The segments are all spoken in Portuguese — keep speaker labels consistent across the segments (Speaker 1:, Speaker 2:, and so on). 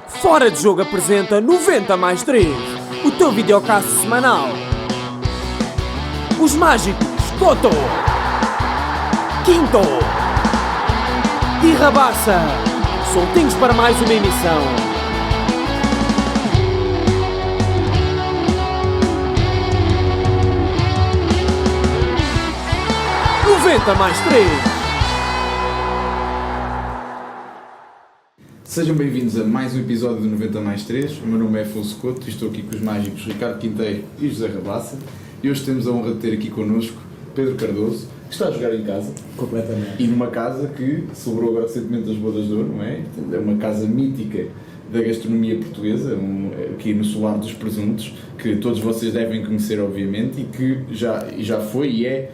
Speaker 1: Fora de Jogo apresenta 90 mais 3, o teu videocast semanal. Os mágicos Toto, Quinto e Rabassa, soltinhos para mais uma emissão. Noventa mais 3.
Speaker 2: Sejam bem-vindos a mais um episódio do 90 mais 3. O meu nome é Afonso Couto e estou aqui com os mágicos Ricardo Quinteiro e José Rabassa. E hoje temos a honra de ter aqui connosco Pedro Cardoso, que está a jogar em casa.
Speaker 3: Completamente.
Speaker 2: E numa casa que celebrou agora recentemente as Bodas de Ouro, não é? É uma casa mítica da gastronomia portuguesa, aqui no Solar dos Presuntos, que todos vocês devem conhecer, obviamente, e que já foi e é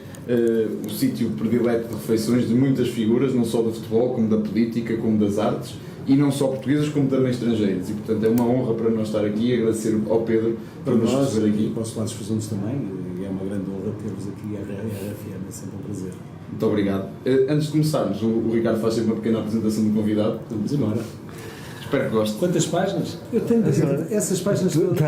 Speaker 2: o sítio predileto de refeições de muitas figuras, não só do futebol, como da política, como das artes, e não só portuguesas, como também estrangeiras. E, portanto, é uma honra para nós estar aqui e agradecer ao Pedro por nos receber aqui.
Speaker 3: Para os Solar dos Presuntos também, e é uma grande honra ter-vos aqui à RFM, é sempre um prazer.
Speaker 2: Muito obrigado. Antes de começarmos, o Ricardo faz sempre uma pequena apresentação do convidado.
Speaker 3: Vamos embora.
Speaker 2: Espero que gostem.
Speaker 3: Quantas páginas? Eu tenho essas páginas todas.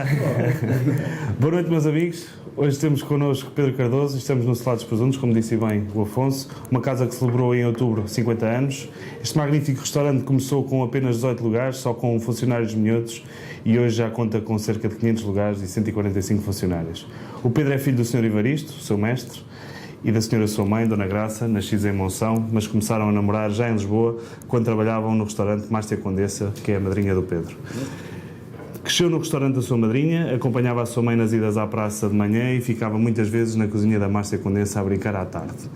Speaker 4: Boa noite, meus amigos. Hoje temos connosco Pedro Cardoso e estamos no Solar dos Presuntos, como disse bem o Afonso, uma casa que celebrou em outubro 50 anos. Este magnífico restaurante começou com apenas 18 lugares, só com funcionários minhotos, e hoje já conta com cerca de 500 lugares e 145 funcionários. O Pedro é filho do Sr. Evaristo, seu mestre, e da senhora sua mãe, Dona Graça, nascidos em Monção, mas começaram a namorar já em Lisboa, quando trabalhavam no restaurante Márcia Condessa, que é a madrinha do Pedro. Cresceu no restaurante da sua madrinha, acompanhava a sua mãe nas idas à praça de manhã e ficava muitas vezes na cozinha da Márcia Condessa a brincar à tarde.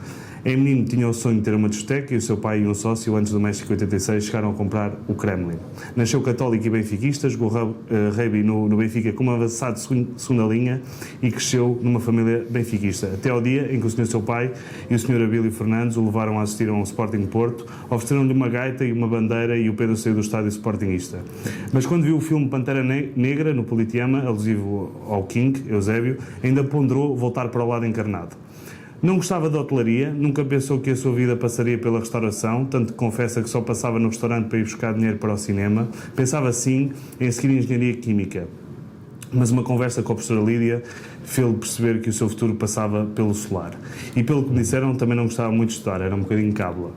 Speaker 4: Em menino tinha o sonho de ter uma discoteca e o seu pai e um sócio, antes do México 86, chegaram a comprar o Kremlin. Nasceu católico e benfiquista, jogou rugby no Benfica como avançado de segunda linha e cresceu numa família benfiquista, até ao dia em que o senhor seu pai e o senhor Abílio Fernandes o levaram a assistir a um Sporting Porto, ofereceram-lhe uma gaita e uma bandeira e o Pedro saiu do estádio Sportingista. Mas quando viu o filme Pantera Negra, no Politeama, alusivo ao King, Eusébio, ainda ponderou voltar para o lado encarnado. Não gostava de hotelaria, nunca pensou que a sua vida passaria pela restauração, tanto que confessa que só passava no restaurante para ir buscar dinheiro para o cinema. Pensava sim em seguir engenharia química, mas uma conversa com a professora Lídia fez-lhe perceber que o seu futuro passava pelo Solar. E pelo que me disseram, também não gostava muito de estudar, era um bocadinho cábula.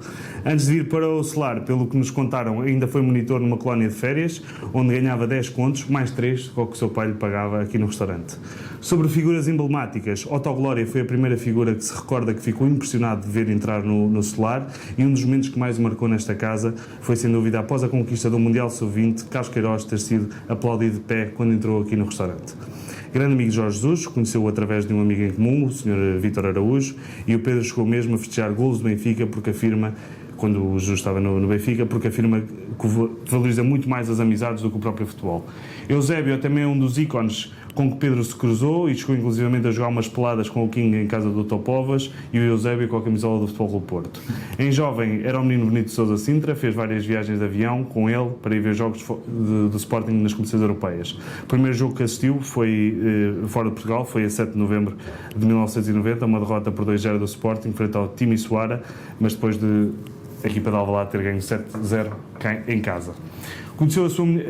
Speaker 4: Antes de ir para o Solar, pelo que nos contaram, ainda foi monitor numa colónia de férias, onde ganhava 10 contos, mais 3, com o que o seu pai lhe pagava aqui no restaurante. Sobre figuras emblemáticas, Otto Glória foi a primeira figura que se recorda que ficou impressionado de ver entrar no Solar, e um dos momentos que mais o marcou nesta casa foi, sem dúvida, após a conquista do Mundial Sub-20, Carlos Queiroz ter sido aplaudido de pé quando entrou aqui no restaurante. Grande amigo de Jorge Jesus, conheceu-o através de um amigo em comum, o Sr. Vítor Araújo, e o Pedro chegou mesmo a festejar golos do Benfica, porque afirma, quando o Jesus estava no Benfica, porque afirma que valoriza muito mais as amizades do que o próprio futebol. Eusébio também é um dos ícones com que Pedro se cruzou e chegou inclusivamente a jogar umas peladas com o King em casa do Topovas e o Eusébio com a camisola do Futebol Clube Porto. Em jovem era o menino Benito de Sousa Sintra, fez várias viagens de avião com ele para ir ver jogos do Sporting nas competições europeias. O primeiro jogo que assistiu foi fora de Portugal, foi a 7 de novembro de 1990, uma derrota por 2-0 do Sporting frente ao Timisoara, mas depois de a equipa de Alvalade ter ganho 7-0 em casa.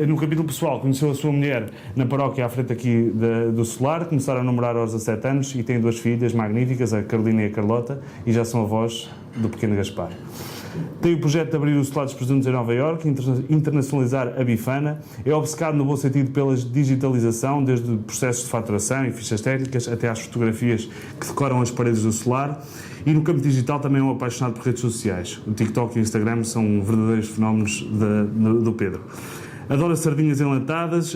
Speaker 4: No capítulo pessoal, conheceu a sua mulher na paróquia à frente aqui do Solar, começaram a namorar aos 17 anos e têm 2 filhas magníficas, a Carolina e a Carlota, e já são avós do pequeno Gaspar. Tem o projeto de abrir o Solar dos Presuntos em Nova Iorque, internacionalizar a Bifana, é obcecado no bom sentido pela digitalização, desde processos de faturação e fichas técnicas até às fotografias que decoram as paredes do Solar, e no campo digital também é um apaixonado por redes sociais. O TikTok e o Instagram são verdadeiros fenómenos do Pedro. Adora sardinhas enlatadas,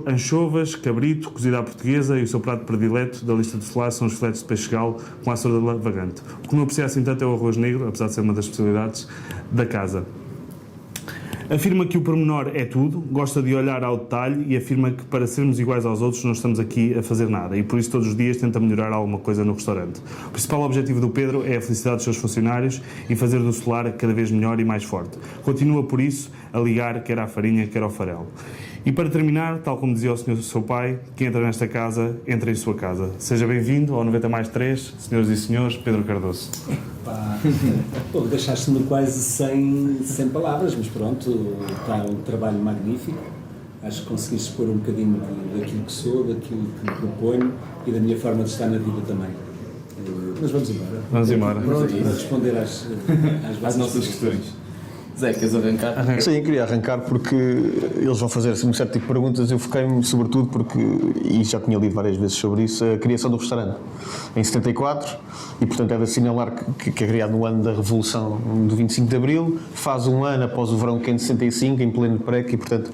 Speaker 4: anchovas, cabrito, cozida à portuguesa, e o seu prato predileto da lista do Solar são os filetes de peixe-galo com a soda vagante. O que não aprecia assim tanto é o arroz negro, apesar de ser uma das especialidades da casa. Afirma que o pormenor é tudo, gosta de olhar ao detalhe e afirma que para sermos iguais aos outros não estamos aqui a fazer nada e por isso todos os dias tenta melhorar alguma coisa no restaurante. O principal objetivo do Pedro é a felicidade dos seus funcionários e fazer do Solar cada vez melhor e mais forte. Continua por isso a ligar quer à farinha, quer ao farelo. E para terminar, tal como dizia o senhor seu pai, que entra nesta casa, entra em sua casa. Seja bem-vindo ao 90 mais 3, senhoras e senhores, Pedro Cardoso.
Speaker 3: Pô, deixaste-me quase sem palavras, mas pronto, está um trabalho magnífico. acho que conseguiste expor um bocadinho daquilo que sou, daquilo que proponho e da minha forma de estar na vida também. Mas vamos embora.
Speaker 4: Vamos embora.
Speaker 3: Pronto, para responder às
Speaker 2: nossas questões. Zé, queres arrancar?
Speaker 5: Sim, queria arrancar porque eles vão fazer assim, um certo tipo de perguntas. Eu foquei-me sobretudo porque, e já tinha lido várias vezes sobre isso, a criação do restaurante em 74, e portanto é de assinalar que é criado no ano da Revolução do 25 de Abril, faz um ano após o verão quente de 65, em pleno PREC, e portanto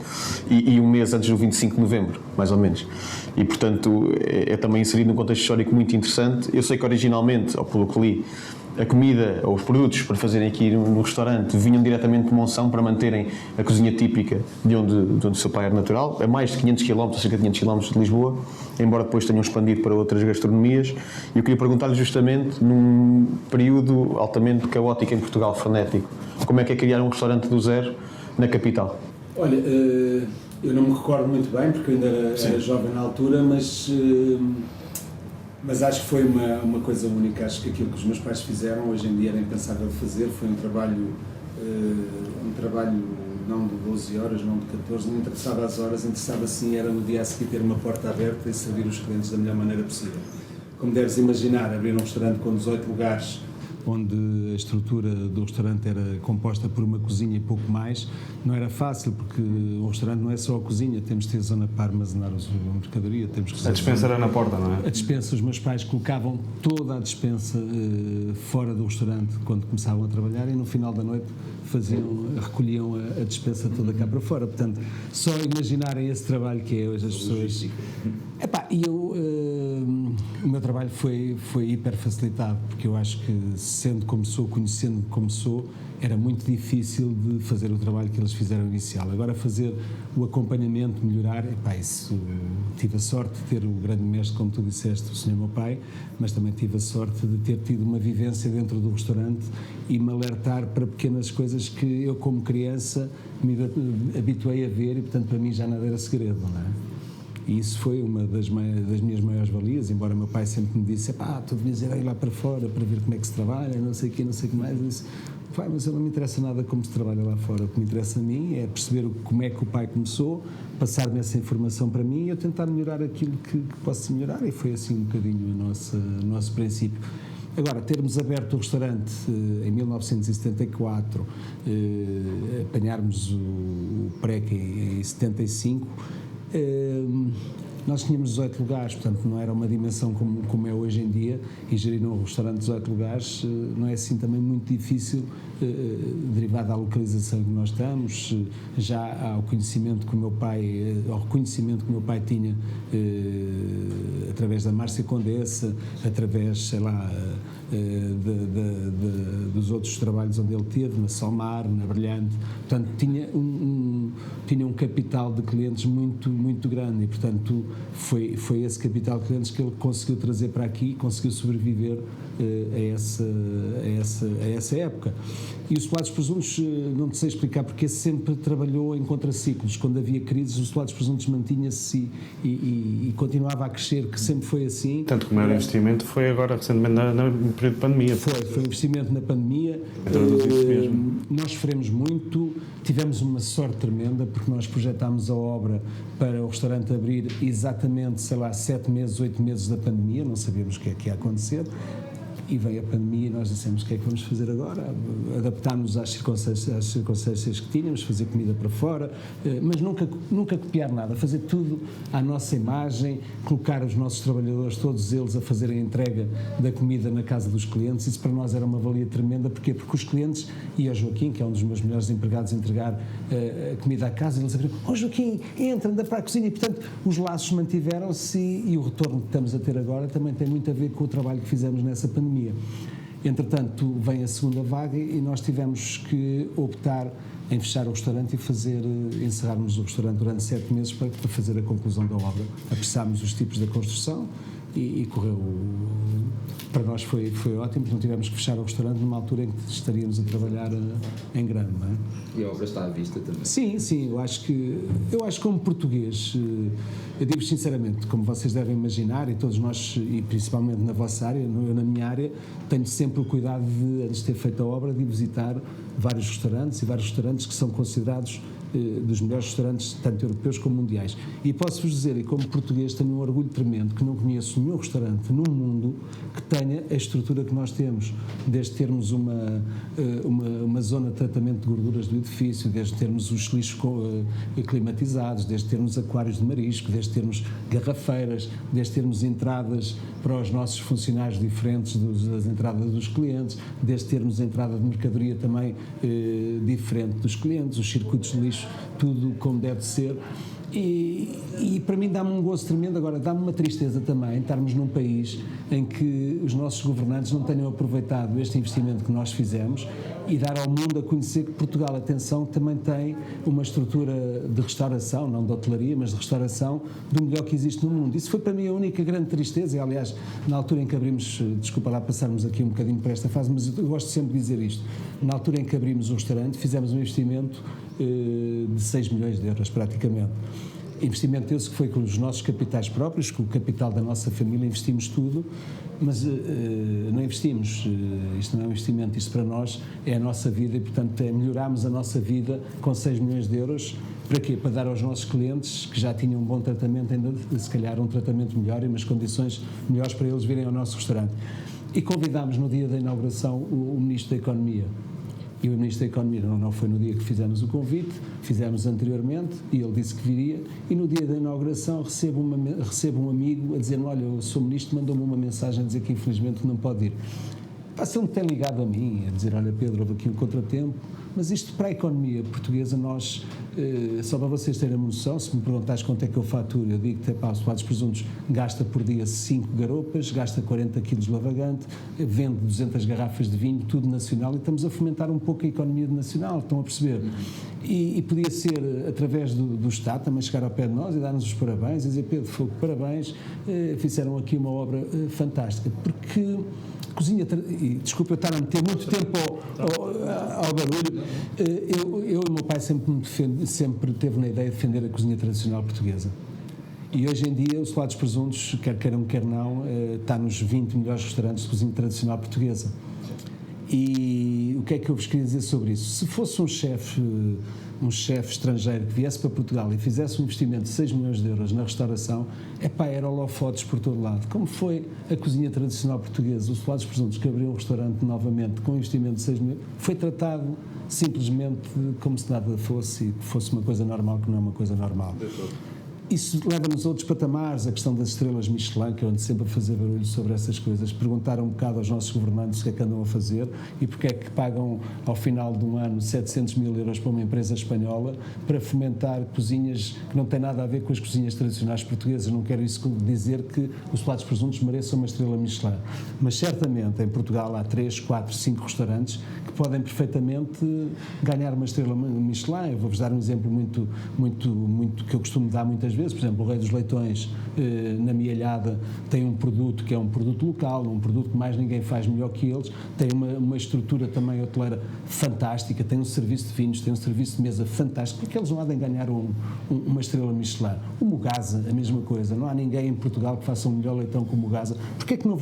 Speaker 5: e um mês antes do 25 de Novembro, mais ou menos. E portanto é também inserido num contexto histórico muito interessante. Eu sei que originalmente, ou pelo que li, a comida ou os produtos para fazerem aqui no restaurante vinham diretamente de Monção para manterem a cozinha típica de onde o seu pai era natural, a mais de 500 km, cerca de 500 km de Lisboa, embora depois tenham expandido para outras gastronomias. E eu queria perguntar-lhe justamente, num período altamente caótico em Portugal, frenético, como é que é criar um restaurante do zero na capital?
Speaker 3: Olha, eu não me recordo muito bem, porque eu ainda era jovem na altura, mas acho que foi uma coisa única. Acho que aquilo que os meus pais fizeram hoje em dia era impensável de fazer. Foi um trabalho não de 12 horas, não de 14, não interessava as horas, interessava sim, era no dia a seguir ter uma porta aberta e servir os clientes da melhor maneira possível. Como deves imaginar, abrir um restaurante com 18 lugares, onde a estrutura do restaurante era composta por uma cozinha e pouco mais, não era fácil, porque um restaurante não é só a cozinha, temos de ter zona para armazenar a mercadoria, temos que...
Speaker 4: A despensa era na porta, não é?
Speaker 3: A despensa, os meus pais colocavam toda a despensa fora do restaurante quando começavam a trabalhar, e no final da noite recolhiam a despensa toda cá para fora. Portanto, só imaginarem esse trabalho que é hoje as pessoas... E o meu trabalho foi hiper facilitado, porque eu acho que, sendo como sou, conhecendo como sou, era muito difícil de fazer o trabalho que eles fizeram inicial. Agora, fazer o acompanhamento, melhorar, isso tive a sorte de ter o grande mestre, como tu disseste, o senhor meu pai, mas também tive a sorte de ter tido uma vivência dentro do restaurante e me alertar para pequenas coisas que eu, como criança, me habituei a ver, e portanto para mim já nada era segredo, não é? E isso foi uma das minhas maiores valias, embora meu pai sempre me disse: tu devias ir lá para fora para ver como é que se trabalha, não sei o quê, não sei o que mais. Eu disse: pai, mas eu não me interessa nada como se trabalha lá fora. O que me interessa a mim é perceber como é que o pai começou, passar-me essa informação para mim e eu tentar melhorar aquilo que posso melhorar. E foi assim um bocadinho o nosso princípio. Agora, termos aberto o restaurante em 1974, apanharmos o PREC em 75, nós tínhamos 18 lugares, portanto não era uma dimensão como é hoje em dia, e gerir um restaurante de 18 lugares não é assim também muito difícil, derivado da localização que nós estamos, já ao conhecimento que o meu pai, ao reconhecimento que o meu pai tinha através da Márcia Condessa, através, sei lá, dos outros trabalhos onde ele teve, na Salmar, na Brilhante. Portanto, tinha um capital de clientes muito grande, e portanto foi esse capital de clientes que ele conseguiu trazer para aqui, conseguiu sobreviver a essa época. E os Solados Presuntos, não te sei explicar porque sempre trabalhou em contraciclos. Quando havia crises, os Solados Presuntos mantinha-se e continuava a crescer, que sempre foi assim.
Speaker 4: Tanto que o maior investimento foi agora recentemente no período de pandemia.
Speaker 3: Foi investimento na pandemia. Nós sofremos muito, tivemos uma sorte tremenda, porque nós projetámos a obra para o restaurante abrir exatamente, 7 meses, 8 meses da pandemia, não sabíamos o que é que ia acontecer. E veio a pandemia e nós dissemos: o que é que vamos fazer agora? Adaptar-nos às circunstâncias que tínhamos, fazer comida para fora, mas nunca copiar nada, fazer tudo à nossa imagem, colocar os nossos trabalhadores, todos eles, a fazerem a entrega da comida na casa dos clientes. Isso para nós era uma valia tremenda. Porquê? Porque os clientes, e o Joaquim, que é um dos meus melhores empregados, entregar a comida à casa, eles abriram: Joaquim, entra, anda para a cozinha. E portanto os laços mantiveram-se, e o retorno que estamos a ter agora também tem muito a ver com o trabalho que fizemos nessa pandemia. Entretanto, vem a segunda vaga e nós tivemos que optar em fechar o restaurante e encerrarmos o restaurante durante 7 meses para fazer a conclusão da obra. Apressámos os tipos da construção e correu. Para nós foi ótimo, porque não tivemos que fechar o restaurante numa altura em que estaríamos a trabalhar em grande, não é?
Speaker 2: E a obra está à vista também?
Speaker 3: Sim, eu acho como português, eu digo sinceramente, como vocês devem imaginar, e todos nós, e principalmente na vossa área, eu na minha área, tenho sempre o cuidado de, antes de ter feito a obra, de visitar vários restaurantes, e vários restaurantes que são considerados dos melhores restaurantes, tanto europeus como mundiais. E posso-vos dizer, e como português, tenho um orgulho tremendo que não conheço nenhum restaurante no mundo que tenha a estrutura que nós temos, desde termos uma zona de tratamento de gorduras do edifício, desde termos os lixos climatizados, desde termos aquários de marisco, desde termos garrafeiras, desde termos entradas para os nossos funcionários diferentes das entradas dos clientes, desde termos a entrada de mercadoria também diferente dos clientes, os circuitos de lixo, tudo como deve ser. E para mim dá-me um gozo tremendo. Agora, dá-me uma tristeza também estarmos num país em que os nossos governantes não tenham aproveitado este investimento que nós fizemos e dar ao mundo a conhecer que Portugal, atenção, também tem uma estrutura de restauração, não de hotelaria, mas de restauração, do melhor que existe no mundo. Isso foi para mim a única grande tristeza, e aliás, na altura em que abrimos, desculpa lá passarmos aqui um bocadinho para esta fase, mas eu gosto sempre de dizer isto, na altura em que abrimos o restaurante, fizemos um investimento de 6 milhões de euros, praticamente. Investimento esse que foi com os nossos capitais próprios, com o capital da nossa família, investimos tudo, mas não investimos, isto não é um investimento, isto para nós é a nossa vida e, portanto, melhorarmos a nossa vida com 6 milhões de euros. Para quê? Para dar aos nossos clientes, que já tinham um bom tratamento, ainda se calhar um tratamento melhor e umas condições melhores para eles virem ao nosso restaurante. E convidámos no dia da inauguração o Ministro da Economia. E o Ministro da Economia não foi no dia que fizemos o convite, fizemos anteriormente, e ele disse que viria, e no dia da inauguração recebo um amigo a dizer-me, olha, o Sr. Ministro mandou-me uma mensagem a dizer que infelizmente não pode ir. Se ele me tem ligado a mim, a dizer, olha Pedro, houve aqui um contratempo, mas isto para a economia portuguesa, nós, só para vocês terem uma noção, se me perguntares quanto é que eu faturo, eu digo que o Solados Presuntos gasta por dia 5 garopas, gasta 40 quilos de lavagante, vende 200 garrafas de vinho, tudo nacional, e estamos a fomentar um pouco a economia nacional, estão a perceber? E podia ser, através do Estado, também chegar ao pé de nós e dar-nos os parabéns, e dizer, Pedro, parabéns, fizeram aqui uma obra fantástica, porque cozinha, e desculpa eu estar a meter muito tempo ao barulho, eu e o meu pai sempre teve na ideia de defender a cozinha tradicional portuguesa. E hoje em dia o Solados Presuntos, quer queiram, quer não, está nos 20 melhores restaurantes de cozinha tradicional portuguesa. E o que é que eu vos queria dizer sobre isso? Se fosse um chefe estrangeiro que viesse para Portugal e fizesse um investimento de 6 milhões de euros na restauração, era holofotes por todo lado. Como foi a cozinha tradicional portuguesa, os Solados Presuntos, que abriu um restaurante novamente com um investimento de 6 milhões, foi tratado simplesmente como se nada fosse, e fosse uma coisa normal, que não é uma coisa normal. Isso leva-nos a outros patamares, a questão das estrelas Michelin, que eu ando sempre a fazer barulho sobre essas coisas, perguntar um bocado aos nossos governantes o que é que andam a fazer e porque é que pagam ao final de um ano 700 mil euros para uma empresa espanhola para fomentar cozinhas que não têm nada a ver com as cozinhas tradicionais portuguesas. Não quero isso dizer que os Solados Presuntos mereçam uma estrela Michelin, mas certamente em Portugal há 3, 4, 5 restaurantes que podem perfeitamente ganhar uma estrela Michelin. Eu vou-vos dar um exemplo muito que eu costumo dar muitas vezes. Por exemplo, o Rei dos Leitões, na Mialhada, tem um produto que é um produto local, um produto que mais ninguém faz melhor que eles, tem uma estrutura também hoteleira fantástica, tem um serviço de vinhos, tem um serviço de mesa fantástico, porque eles não há de ganhar uma estrela Michelin. O Mugasa, a mesma coisa, não há ninguém em Portugal que faça um melhor leitão que o Mugasa. Porquê é que não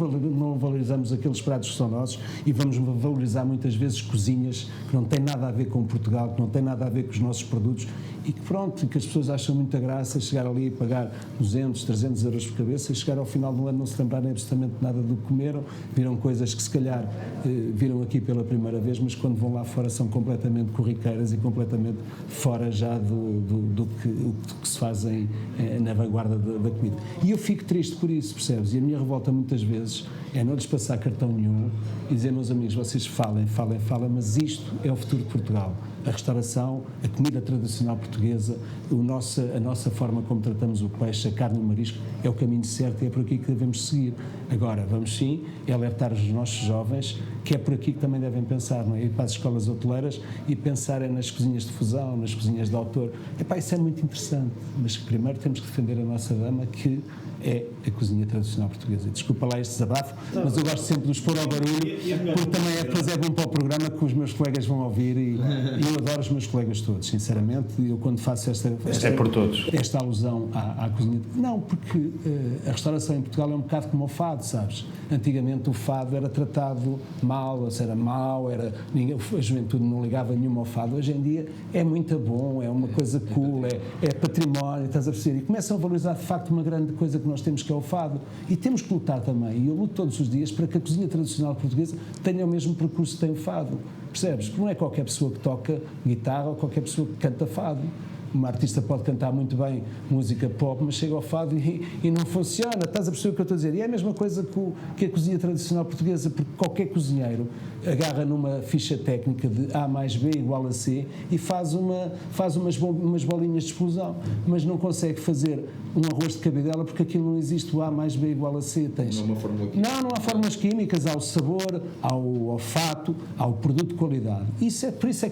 Speaker 3: valorizamos aqueles pratos que são nossos e vamos valorizar muitas vezes cozinhas que não têm nada a ver com Portugal, que não têm nada a ver com os nossos produtos e que pronto, que as pessoas acham muita graça chegar ali e pagar 200, 300 euros por cabeça e chegar ao final do ano não se lembrarem absolutamente nada do que comeram, viram coisas que se calhar viram aqui pela primeira vez, mas quando vão lá fora são completamente corriqueiras e completamente fora já do que se faz na vanguarda da comida. E eu fico triste por isso, percebes? E a minha revolta muitas vezes é não lhes passar cartão nenhum e dizer, meus amigos, vocês falem, mas isto é o futuro de Portugal. A restauração, a comida tradicional portuguesa, a nossa forma como tratamos o peixe, a carne e o marisco, é o caminho certo e é por aqui que devemos seguir. Agora, vamos sim alertar os nossos jovens que é por aqui que também devem pensar, não é? Ir para as escolas hoteleiras e pensarem nas cozinhas de fusão, nas cozinhas de autor. Isso é muito interessante, mas primeiro temos que defender a nossa dama, que é a cozinha tradicional portuguesa. Desculpa lá este desabafo, mas eu gosto sempre de os pôr ao barulho, porque também depois é bom para o programa que os meus colegas vão ouvir e eu adoro os meus colegas todos, sinceramente. Eu quando faço
Speaker 4: É por todos.
Speaker 3: esta alusão à cozinha... Não, porque a restauração em Portugal é um bocado como o fado, sabes? Antigamente o fado era tratado mal, ou seja, era mau, a juventude não ligava nenhuma ao fado. Hoje em dia é muito bom, é uma coisa cool, é património, estás a perceber? E começam a valorizar de facto uma grande coisa que nós temos, que é o fado. E temos que lutar também, e eu luto todos os dias para que a cozinha tradicional portuguesa tenha o mesmo percurso que tem o fado. Percebes? Porque não é qualquer pessoa que toca guitarra ou qualquer pessoa que canta fado. Uma artista pode cantar muito bem música pop, mas chega ao fado e não funciona. Estás a perceber o que eu estou a dizer? E é a mesma coisa que a cozinha tradicional portuguesa, porque qualquer cozinheiro agarra numa ficha técnica de A mais B igual a C e faz umas bolinhas de explosão, mas não consegue fazer um arroz de cabidela porque aquilo não existe, o A mais B igual a C. Tens...
Speaker 2: Não é uma fórmula química.
Speaker 3: Não há fórmulas químicas, há o sabor, há o olfato, há o produto de qualidade. Por isso é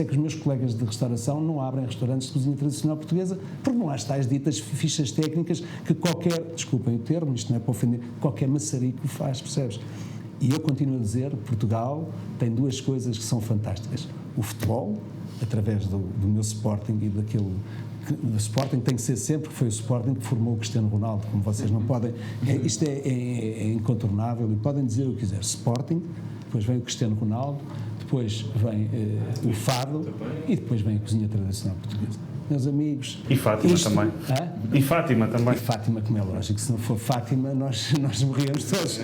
Speaker 3: que os meus colegas de restauração não abrem restaurantes de cozinha tradicional portuguesa, porque não há as tais ditas fichas técnicas que qualquer, desculpem o termo, isto não é para ofender, qualquer maçarico faz, percebes? E eu continuo a dizer, Portugal tem duas coisas que são fantásticas. O futebol, através do meu Sporting e daquele... O Sporting tem que ser sempre, porque foi o Sporting que formou o Cristiano Ronaldo, como vocês não podem... Isto é incontornável e podem dizer o que quiser. Sporting, depois vem o Cristiano Ronaldo, depois vem o fado e depois vem a cozinha tradicional portuguesa. Meus amigos...
Speaker 4: E Fátima também. E Fátima também.
Speaker 3: E Fátima, como é lógico, se não for Fátima, nós morríamos todos.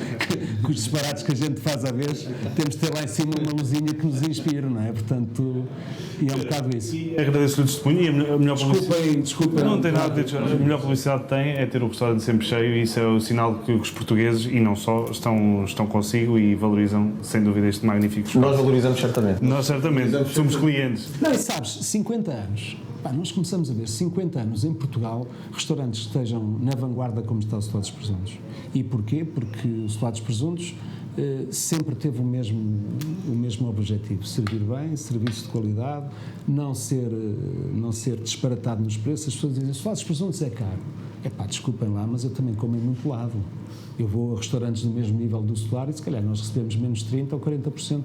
Speaker 3: Com os disparates que a gente faz à vez, temos de ter lá em cima uma luzinha que nos inspire, não é? Portanto, e é um bocado isso.
Speaker 4: Agradeço-lhe o testemunho e a melhor publicidade...
Speaker 3: Desculpem.
Speaker 4: Não tem nada a dizer. A melhor publicidade que tem é ter o restaurante sempre cheio e isso é o sinal que os portugueses, e não só, estão consigo e valorizam, sem dúvida, este magnífico espaço.
Speaker 5: Nós valorizamos certamente.
Speaker 4: Nós certamente somos clientes.
Speaker 3: Não, e sabes, 50 anos. Nós começamos a ver 50 anos em Portugal restaurantes que estejam na vanguarda como está o Celado dos Presuntos. E porquê? Porque o Celado dos Presuntos sempre teve o mesmo objetivo: servir bem, serviço de qualidade, não ser disparatado nos preços. As pessoas dizem: o Celado dos Presuntos é caro. Desculpem lá, mas eu também como em muito lado. Eu vou a restaurantes do mesmo nível do Solar e se calhar nós recebemos menos 30% ou 40%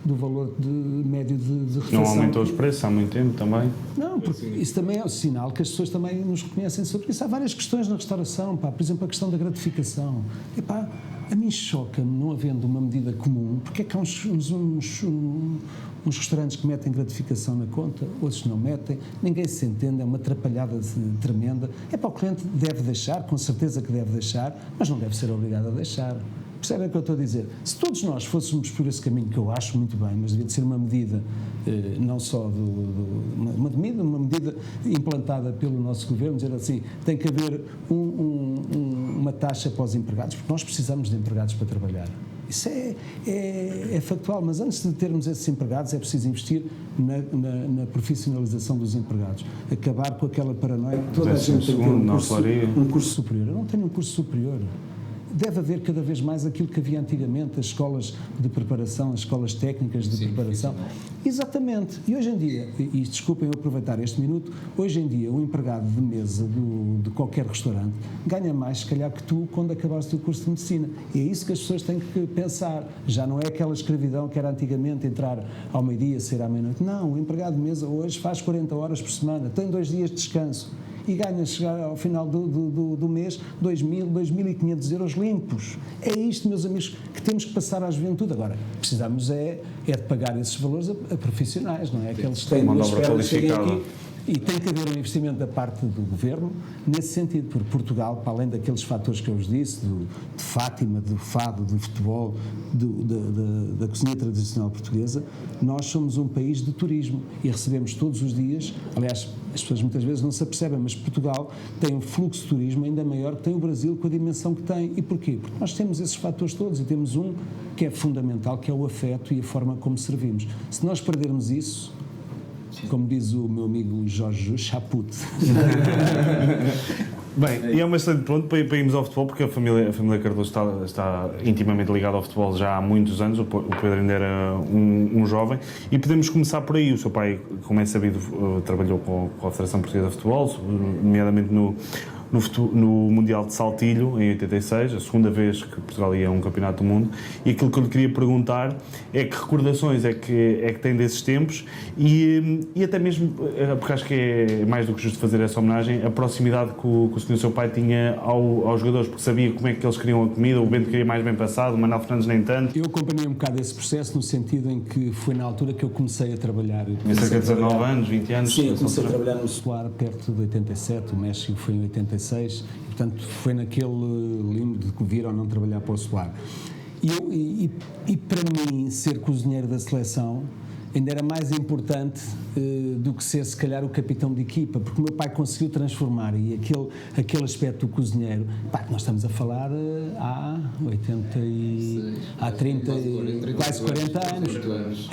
Speaker 3: do valor médio de refeição.
Speaker 4: Não aumentou os preços há muito tempo também?
Speaker 3: Não, porque isso também é um sinal que as pessoas também nos reconhecem sobre isso. Há várias questões na restauração, por exemplo, a questão da gratificação. A mim choca-me, não havendo uma medida comum, porque é que há uns restaurantes que metem gratificação na conta, outros não metem, ninguém se entende, é uma atrapalhada tremenda. O cliente deve deixar, com certeza que deve deixar, mas não deve ser obrigado a deixar. Percebem o que eu estou a dizer? Se todos nós fôssemos por esse caminho, que eu acho muito bem, mas devia de ser uma medida, não só uma medida implantada pelo nosso governo, dizer assim, tem que haver uma taxa para os empregados, porque nós precisamos de empregados para trabalhar. Isso é factual, mas antes de termos esses empregados é preciso investir na profissionalização dos empregados, acabar com aquela paranoia que toda a gente tem um curso superior. Eu não tenho um curso superior. Deve haver cada vez mais aquilo que havia antigamente, as escolas de preparação, as escolas técnicas de preparação. Exatamente. E hoje em dia, e desculpem eu aproveitar este minuto, hoje em dia o empregado de mesa de qualquer restaurante ganha mais, se calhar, que tu quando acabaste o curso de medicina. E é isso que as pessoas têm que pensar. Já não é aquela escravidão que era antigamente, entrar ao meio-dia, sair à meia-noite. Não, o empregado de mesa hoje faz 40 horas por semana, tem 2 dias de descanso e ganha, chegar ao final do mês, 2.000, 2.500 euros limpos. É isto, meus amigos, que temos que passar à juventude. Agora, precisamos de pagar esses valores a profissionais, não é? Aqueles que têm uma espera de cheguem aqui. E tem que haver um investimento da parte do Governo nesse sentido, porque Portugal, para além daqueles fatores que eu vos disse, de Fátima, do fado, do futebol, da cozinha tradicional portuguesa, nós somos um país de turismo e recebemos todos os dias, aliás, as pessoas muitas vezes não se apercebem, mas Portugal tem um fluxo de turismo ainda maior que tem o Brasil com a dimensão que tem. E porquê? Porque nós temos esses fatores todos e temos um que é fundamental, que é o afeto e a forma como servimos. Se nós perdermos isso, como diz o meu amigo Jorge, chapute.
Speaker 4: Bem, e é uma excelente ponto para irmos ao futebol, porque a família Cardoso está intimamente ligada ao futebol já há muitos anos. O Pedro ainda era um jovem e podemos começar por aí. O seu pai, como é sabido, trabalhou com a Federação Portuguesa de Futebol, nomeadamente no Mundial de Saltilho, em 86, a segunda vez que Portugal ia a um campeonato do mundo, e aquilo que eu lhe queria perguntar é que recordações é que tem desses tempos e até mesmo, porque acho que é mais do que justo fazer essa homenagem, a proximidade que o senhor seu pai tinha aos jogadores, porque sabia como é que eles queriam a comida, o Bento queria mais bem passado, o Manuel Fernandes nem tanto.
Speaker 3: Eu acompanhei um bocado esse processo no sitido em que foi na altura que eu comecei a trabalhar.
Speaker 4: Tinha cerca de 19 anos, 20 anos.
Speaker 3: Sim, comecei a trabalhar no Solar perto de 87, o México foi em 86, e, portanto foi naquele limbo de vir ou não trabalhar para o Solar. E para mim, ser cozinheiro da seleção ainda era mais importante do que ser, se calhar, o capitão de equipa, porque o meu pai conseguiu transformar, e aquele aspecto do cozinheiro, nós estamos a falar há 30, quase 40 anos.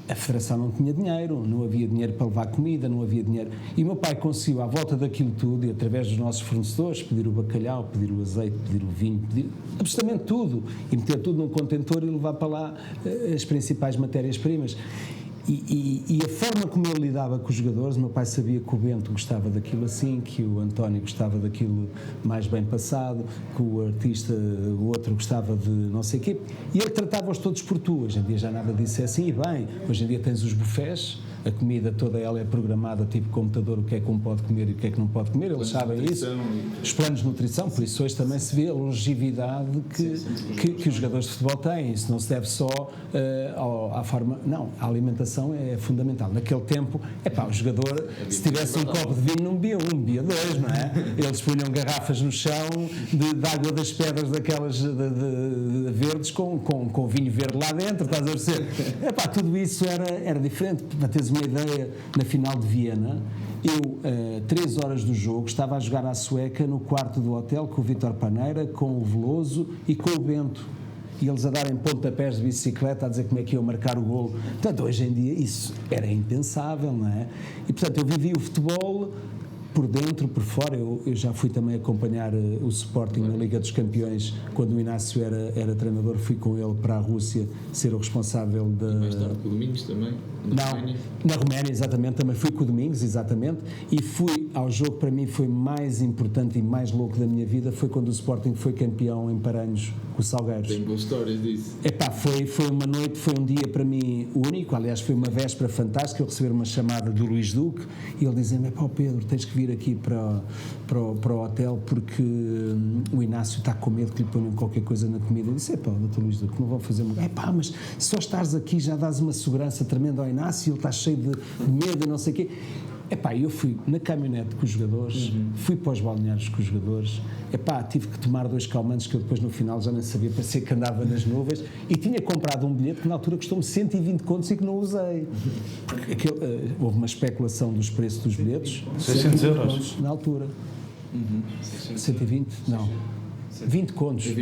Speaker 3: A Federação não tinha dinheiro, não havia dinheiro para levar comida, não havia dinheiro. E o meu pai conseguiu, à volta daquilo tudo, e através dos nossos fornecedores, pedir o bacalhau, pedir o azeite, pedir o vinho, pedir absolutamente tudo, e meter tudo num contentor e levar para lá as principais matérias-primas. E a forma como ele lidava com os jogadores, o meu pai sabia que o Bento gostava daquilo assim, que o António gostava daquilo mais bem passado, que o artista, o outro gostava de não sei o quê, e ele tratava-os todos por tu. Hoje em dia já nada disso é assim, e bem, hoje em dia tens os buffets, a comida toda ela é programada tipo computador, o que é que um pode comer e o que é que não pode comer, eles sabem isso, os planos de nutrição, por isso hoje também se vê a longevidade que os jogadores de futebol têm. Isso não se deve só à forma, não, a alimentação é fundamental. Naquele tempo, o jogador, se tivesse um copo de vinho não bebia um, bebia dois, não é? Eles punham garrafas no chão de água das pedras daquelas de verdes com vinho verde lá dentro, estás a perceber? Tudo isso era diferente. Para teres uma ideia, na final de Viena, eu, 3 horas do jogo, estava a jogar à sueca no quarto do hotel com o Vítor Paneira, com o Veloso e com o Bento. E eles a darem pontapés de bicicleta, a dizer como é que iam marcar o golo. Portanto, hoje em dia isso era impensável, não é? E, portanto, eu vivi o futebol por dentro, por fora. Eu já fui também acompanhar o Sporting na Liga dos Campeões, quando o Inácio era treinador, fui com ele para a Rússia ser o responsável da...
Speaker 2: E mais tarde com o Domingos também, Roménia.
Speaker 3: Na Roménia, exatamente, também fui com o Domingos, exatamente, e fui ao jogo que para mim foi mais importante e mais louco da minha vida, foi quando o Sporting foi campeão em Paranhos, com o Salgueiros.
Speaker 2: Tem boas histórias disso.
Speaker 3: Foi uma noite, foi um dia para mim único, aliás foi uma véspera fantástica, eu receber uma chamada do Luís Duque, e ele dizia-me, Pedro, tens que vir aqui para o hotel porque o Inácio está com medo que lhe ponham qualquer coisa na comida. Eu disse, doutor Luís Duque, não vão fazer... mas só estares aqui já dás uma segurança tremenda ao Inácio, ele está cheio de medo e não sei o quê. Eu fui na caminhonete com os jogadores, fui para os balneários com os jogadores, tive que tomar 2 calmantes que eu depois no final já nem sabia, parecia que andava nas nuvens, e tinha comprado um bilhete que na altura custou-me 120 contos e que não usei. Porque houve uma especulação dos preços dos bilhetes.
Speaker 4: 600 euros?
Speaker 3: Na altura. 120? Não. 20 contos.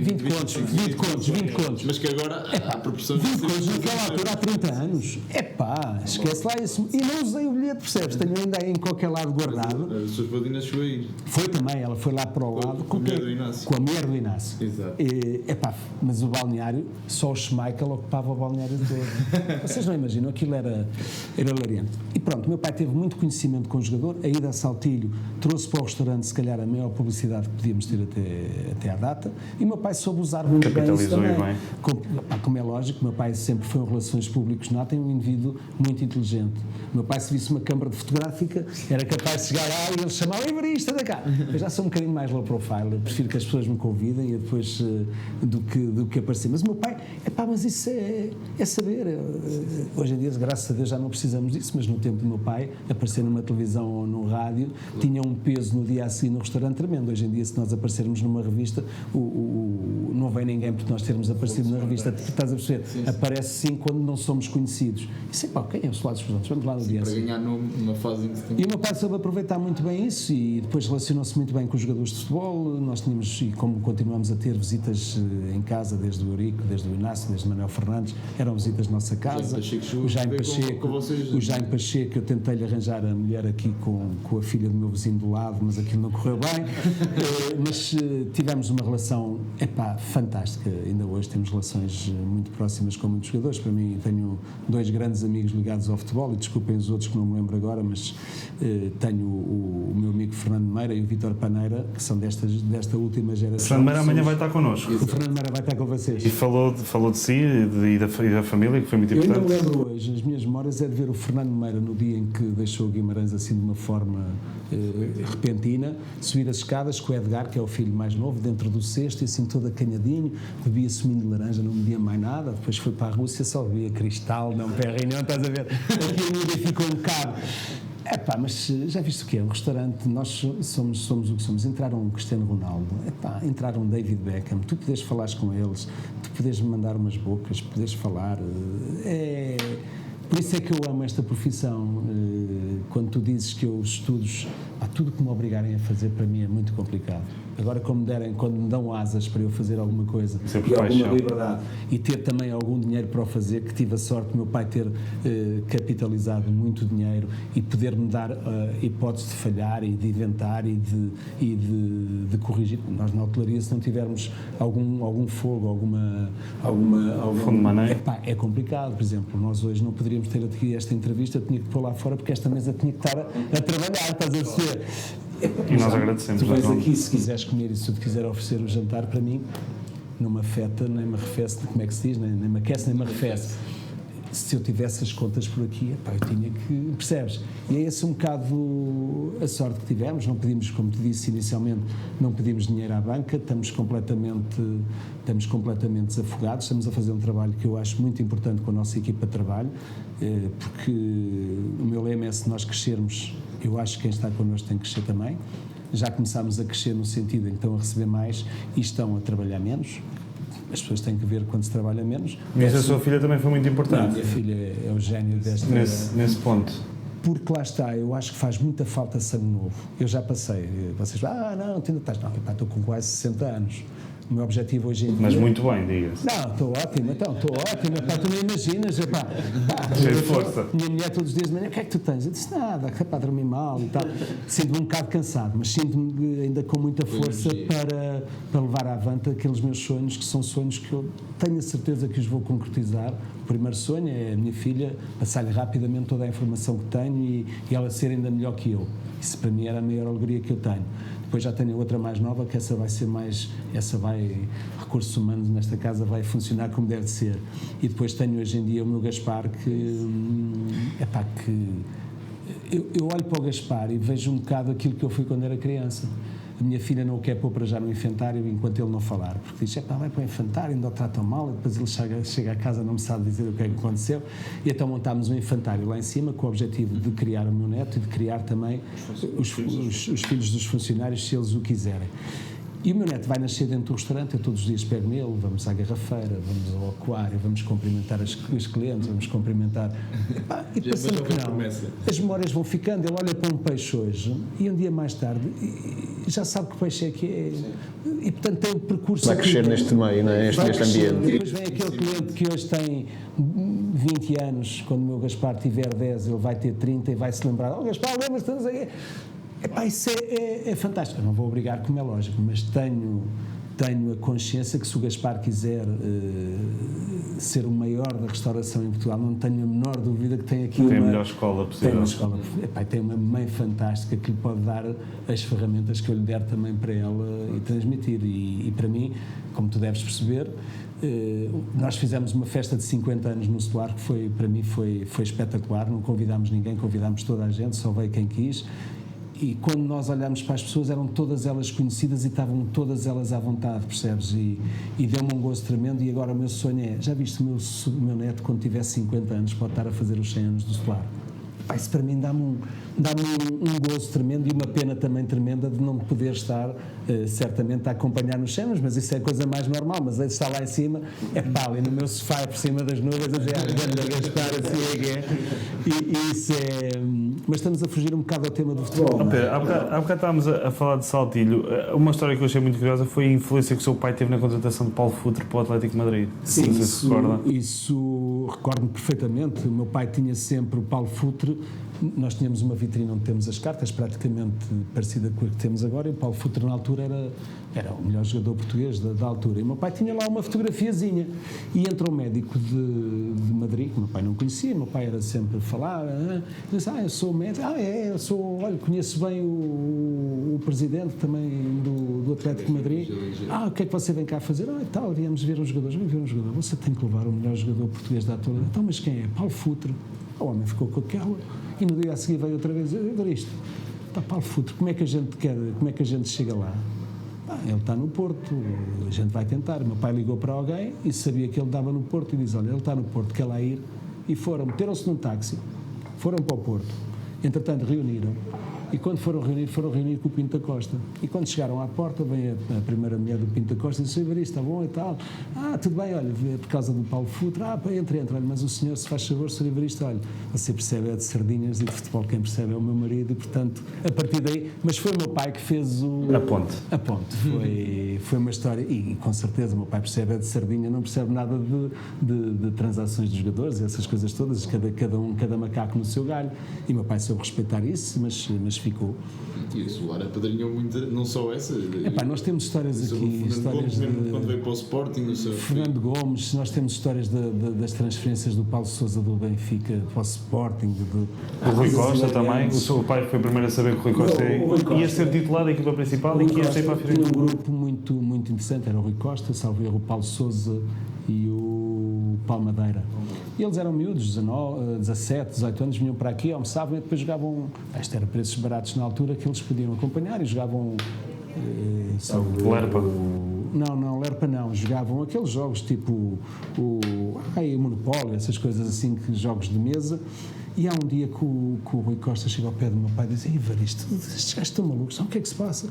Speaker 2: Mas que agora a proporção de
Speaker 3: 20 contos naquela altura há 30 anos. Esquece lá isso. E não usei o bilhete, percebes? Tenho ainda em qualquer lado guardado.
Speaker 2: A sua espadina chegou a ir.
Speaker 3: Foi também, ela foi lá para o lado
Speaker 2: com a mulher do Inácio.
Speaker 3: Com a mulher do Inácio.
Speaker 2: Exato.
Speaker 3: Mas o balneário, só o Schmeichel ocupava o balneário todo. Vocês não imaginam, aquilo era hilariante. E pronto, o meu pai teve muito conhecimento com o jogador, a ida a Saltilho trouxe para o restaurante, se calhar, a maior publicidade que podíamos ter até à data, e o meu pai soube usar muito bem isso também. Como é lógico, o meu pai sempre foi em relações públicas nato, é um indivíduo muito inteligente. O meu pai, se visse uma câmara de fotográfica, era capaz de chegar lá e ele chamava Ivarista da cá. Eu já sou um bocadinho mais low profile, eu prefiro que as pessoas me convidem e depois do que aparecer. Mas o meu pai, mas isso é saber. Hoje em dia, graças a Deus, já não precisamos disso, mas no tempo do meu pai, aparecer numa televisão ou no rádio, tinha um peso no dia a seguir no restaurante tremendo. Hoje em dia, se nós aparecermos numa revista, não vem ninguém porque nós termos aparecido na revista, estás a perceber? Sim. Aparece sim quando não somos conhecidos. Isso quem é o Solar dos Presentes? Vamos lá no dia.
Speaker 2: Para ganhar nome numa fase em que se tem...
Speaker 3: E o meu pai soube aproveitar muito bem isso e depois relacionou-se muito bem com os jogadores de futebol. Nós tínhamos, e como continuamos a ter visitas em casa, desde o Eurico, desde o Inácio, desde o Manuel Fernandes, eram visitas da nossa casa. O Jaime Pacheco, eu tentei-lhe arranjar a mulher aqui com a filha do meu vizinho do lado, mas aquilo não correu bem. Mas tivemos uma relação fantástica. Ainda hoje temos relações muito próximas com muitos jogadores. Para mim, tenho 2 grandes amigos ligados ao futebol, e desculpem os outros que não me lembro agora, mas tenho o meu amigo Fernando Meira e o Vítor Paneira, que são desta última geração.
Speaker 4: O Fernando Meira amanhã vai estar connosco.
Speaker 3: O Fernando Meira vai estar com vocês.
Speaker 4: E falou de si e da família, que foi muito
Speaker 3: Eu ainda
Speaker 4: importante.
Speaker 3: me lembro hoje, nas minhas memórias, é de ver o Fernando Meira no dia em que deixou o Guimarães assim de uma forma repentina, subir as escadas com o Edgar, que é o filho mais novo, dentro do cesto, e assim todo acanhadinho, bebia suminho de laranja, não bebia mais nada, depois foi para a Rússia, só bebia Cristal, não Perrinho, estás a ver? Aquilo ficou um bocado. Mas já viste o que é? Um restaurante, nós somos o que somos. Entraram um Cristiano Ronaldo, entraram um David Beckham, tu podes falar com eles, tu podes mandar umas bocas, podes falar. Por isso é que eu amo esta profissão. Quando tu dizes que os estudos, tudo que me obrigarem a fazer para mim é muito complicado. Agora, quando me dão asas para eu fazer alguma coisa e alguma liberdade e ter também algum dinheiro para o fazer, que tive a sorte do meu pai ter capitalizado muito dinheiro e poder-me dar a hipótese de falhar e de inventar e de corrigir. Nós na hotelaria, se não tivermos algum fogo, algum
Speaker 4: fundo de maneira,
Speaker 3: é complicado. Por exemplo, nós hoje não poderíamos ter aqui esta entrevista, eu tinha que pôr lá fora porque esta mesa tinha que estar a trabalhar, estás a perceber?
Speaker 4: E nós agradecemos.
Speaker 3: Tu vens aqui, se quiseres comer e se tu te quiser oferecer o jantar para mim, não me afeta, nem me arrefece, como é que se diz, nem me aquece, nem me arrefece. Se eu tivesse as contas por aqui, eu tinha que, percebes? E é esse um bocado a sorte que tivemos, não pedimos, como te disse inicialmente, não pedimos dinheiro à banca, estamos completamente desafogados, estamos a fazer um trabalho que eu acho muito importante com a nossa equipa de trabalho, porque o meu lema é: se nós crescermos, eu acho que quem está connosco tem que crescer também. Já começámos a crescer no sentido em que estão a receber mais e estão a trabalhar menos. As pessoas têm que ver quando se trabalha menos.
Speaker 4: Mas a sua filha também foi muito importante.
Speaker 3: A minha filha é o gênio desta...
Speaker 4: Nesse ponto.
Speaker 3: Porque lá está, eu acho que faz muita falta sangue novo. Eu já passei. Vocês não, tu ainda estás... Não, estou com quase 60 anos. O meu objetivo hoje em dia...
Speaker 4: Mas muito bem, diga-se.
Speaker 3: Não, estou ótimo, tu nem imaginas,
Speaker 4: cheio de força.
Speaker 3: Minha mulher todos os dias de manhã: o que é que tu tens? Eu disse: nada, para dormir mal e tal. Sinto-me um bocado cansado, mas sinto-me ainda com muita força para levar avante aqueles meus sonhos, que são sonhos que eu tenho a certeza que os vou concretizar. O primeiro sonho é a minha filha passar-lhe rapidamente toda a informação que tenho e ela ser ainda melhor que eu. Isso para mim era a maior alegria que eu tenho. Depois já tenho outra mais nova, que essa vai, recursos humanos nesta casa vai funcionar como deve ser. E depois tenho hoje em dia o meu Gaspar, eu olho para o Gaspar e vejo um bocado aquilo que eu fui quando era criança. A minha filha não o quer pôr para já no infantário enquanto ele não falar, porque diz: vai para o infantário, ainda o tratam mal, e depois ele chega a casa, não me sabe dizer o que é que aconteceu. E então montámos um infantário lá em cima com o objetivo de criar o meu neto e de criar também os filhos dos funcionários, se eles o quiserem. E o meu neto vai nascer dentro do restaurante, eu todos os dias pego nele, vamos à garrafeira, vamos ao aquário, vamos cumprimentar os clientes, vamos cumprimentar... E passando que não, as memórias vão ficando. Ele olha para um peixe hoje e um dia mais tarde já sabe que peixe é que é. E portanto tem o percurso...
Speaker 5: Vai crescer neste meio, não é? Neste ambiente.
Speaker 3: E depois vem aquele cliente que hoje tem 20 anos, quando o meu Gaspar tiver 10, ele vai ter 30 e vai se lembrar: Gaspar, lembras-te? Isso é fantástico. Eu não vou obrigar, como é lógico, mas tenho a consciência que se o Gaspar quiser ser o maior da restauração em Portugal, não tenho a menor dúvida que tem aqui
Speaker 4: a melhor escola possível.
Speaker 3: Tem uma mãe fantástica que lhe pode dar as ferramentas que eu lhe der também para ela e transmitir. E para mim, como tu deves perceber, nós fizemos uma festa de 50 anos no Solar que para mim foi espetacular. Não convidámos ninguém, convidámos toda a gente, só veio quem quis. E quando nós olhámos para as pessoas, eram todas elas conhecidas e estavam todas elas à vontade, percebes? E deu-me um gozo tremendo. E agora o meu sonho é: já viste o meu neto, quando tiver 50 anos, pode estar a fazer os 100 anos do Solar? Isso para mim dá-me um gozo tremendo e uma pena também tremenda de não poder estar certamente a acompanhar nos cenas, mas isso é a coisa mais normal. Mas ele está lá em cima, ali no meu sofá, por cima das nuvens, a dizer: grande Gaspar, assim é que é. E isso é... Mas estamos a fugir um bocado ao tema do futebol.
Speaker 4: Há bocado estávamos a falar de Saltilho. Uma história que eu achei muito curiosa foi a influência que o seu pai teve na contratação de Paulo Futre para o Atlético de Madrid.
Speaker 3: Sim,
Speaker 4: não sei se recorda.
Speaker 3: Isso recordo-me perfeitamente. O meu pai tinha sempre o Paulo Futre nós tínhamos uma vitrine onde temos as cartas, praticamente parecida com a que temos agora, e o Paulo Futre na altura era o melhor jogador português da altura. E o meu pai tinha lá uma fotografiazinha. E entra um médico de Madrid, que o meu pai não conhecia, o meu pai era sempre a falar, e disse, eu sou médico, eu sou, olha, conheço bem o presidente também do Atlético de Madrid. O que é que você vem cá fazer? Tal, viemos ver um jogador. Você tem que levar o melhor jogador português da altura. Então, mas quem é? Paulo Futre. O homem ficou com aquela, e no dia a seguir veio outra vez, eu isto. Paulo Futre, como é que a gente chega lá? Ele está no Porto, a gente vai tentar. O meu pai ligou para alguém e sabia que ele estava no Porto e diz, olha, ele está no Porto, quer lá ir? E meteram-se num táxi, foram para o Porto. Entretanto, reuniram. E quando foram reunir com o Pinto da Costa. E quando chegaram à porta, vem a primeira mulher do Pinto da Costa e disse, Evaristo, está bom e tal? Tudo bem, olha, por causa do Paulo Futre, entra, olha, mas o senhor, se faz favor, Sr. Evaristo, olha, você percebe é de sardinhas e de futebol, quem percebe é o meu marido, e portanto, a partir daí, mas foi o meu pai que fez a ponte. Foi uma história, e com certeza o meu pai percebe é de sardinha, não percebe nada de transações de jogadores, essas coisas todas, cada macaco no seu galho, e o meu pai soube respeitar isso, mas ficou.
Speaker 2: E a Solar apadrinhou muito, não só essa.
Speaker 3: Nós temos histórias aqui, histórias
Speaker 2: quando veio para o Sporting,
Speaker 3: Fernando Gomes, nós temos histórias das transferências do Paulo Sousa do Benfica para o Sporting,
Speaker 4: o Rui Costa também. O seu pai foi o primeiro a saber que o Rui Costa ia ser titular da equipa principal e que ia ser para a
Speaker 3: Tinha um grupo muito interessante, era o Rui Costa, salvo erro, o Paulo Sousa e o Paulo Madeira. E eles eram miúdos, 19, 17, 18 anos, vinham para aqui, almoçavam e depois jogavam. Isto era preços baratos na altura que eles podiam acompanhar e jogavam.
Speaker 4: Lerpa.
Speaker 3: Não, Lerpa não. Jogavam aqueles jogos tipo o Monopólio, essas coisas assim, jogos de mesa. E há um dia que o Rui Costa chega ao pé do meu pai e diz: Evaristo, estes gajos estão malucos, o que é que se passa?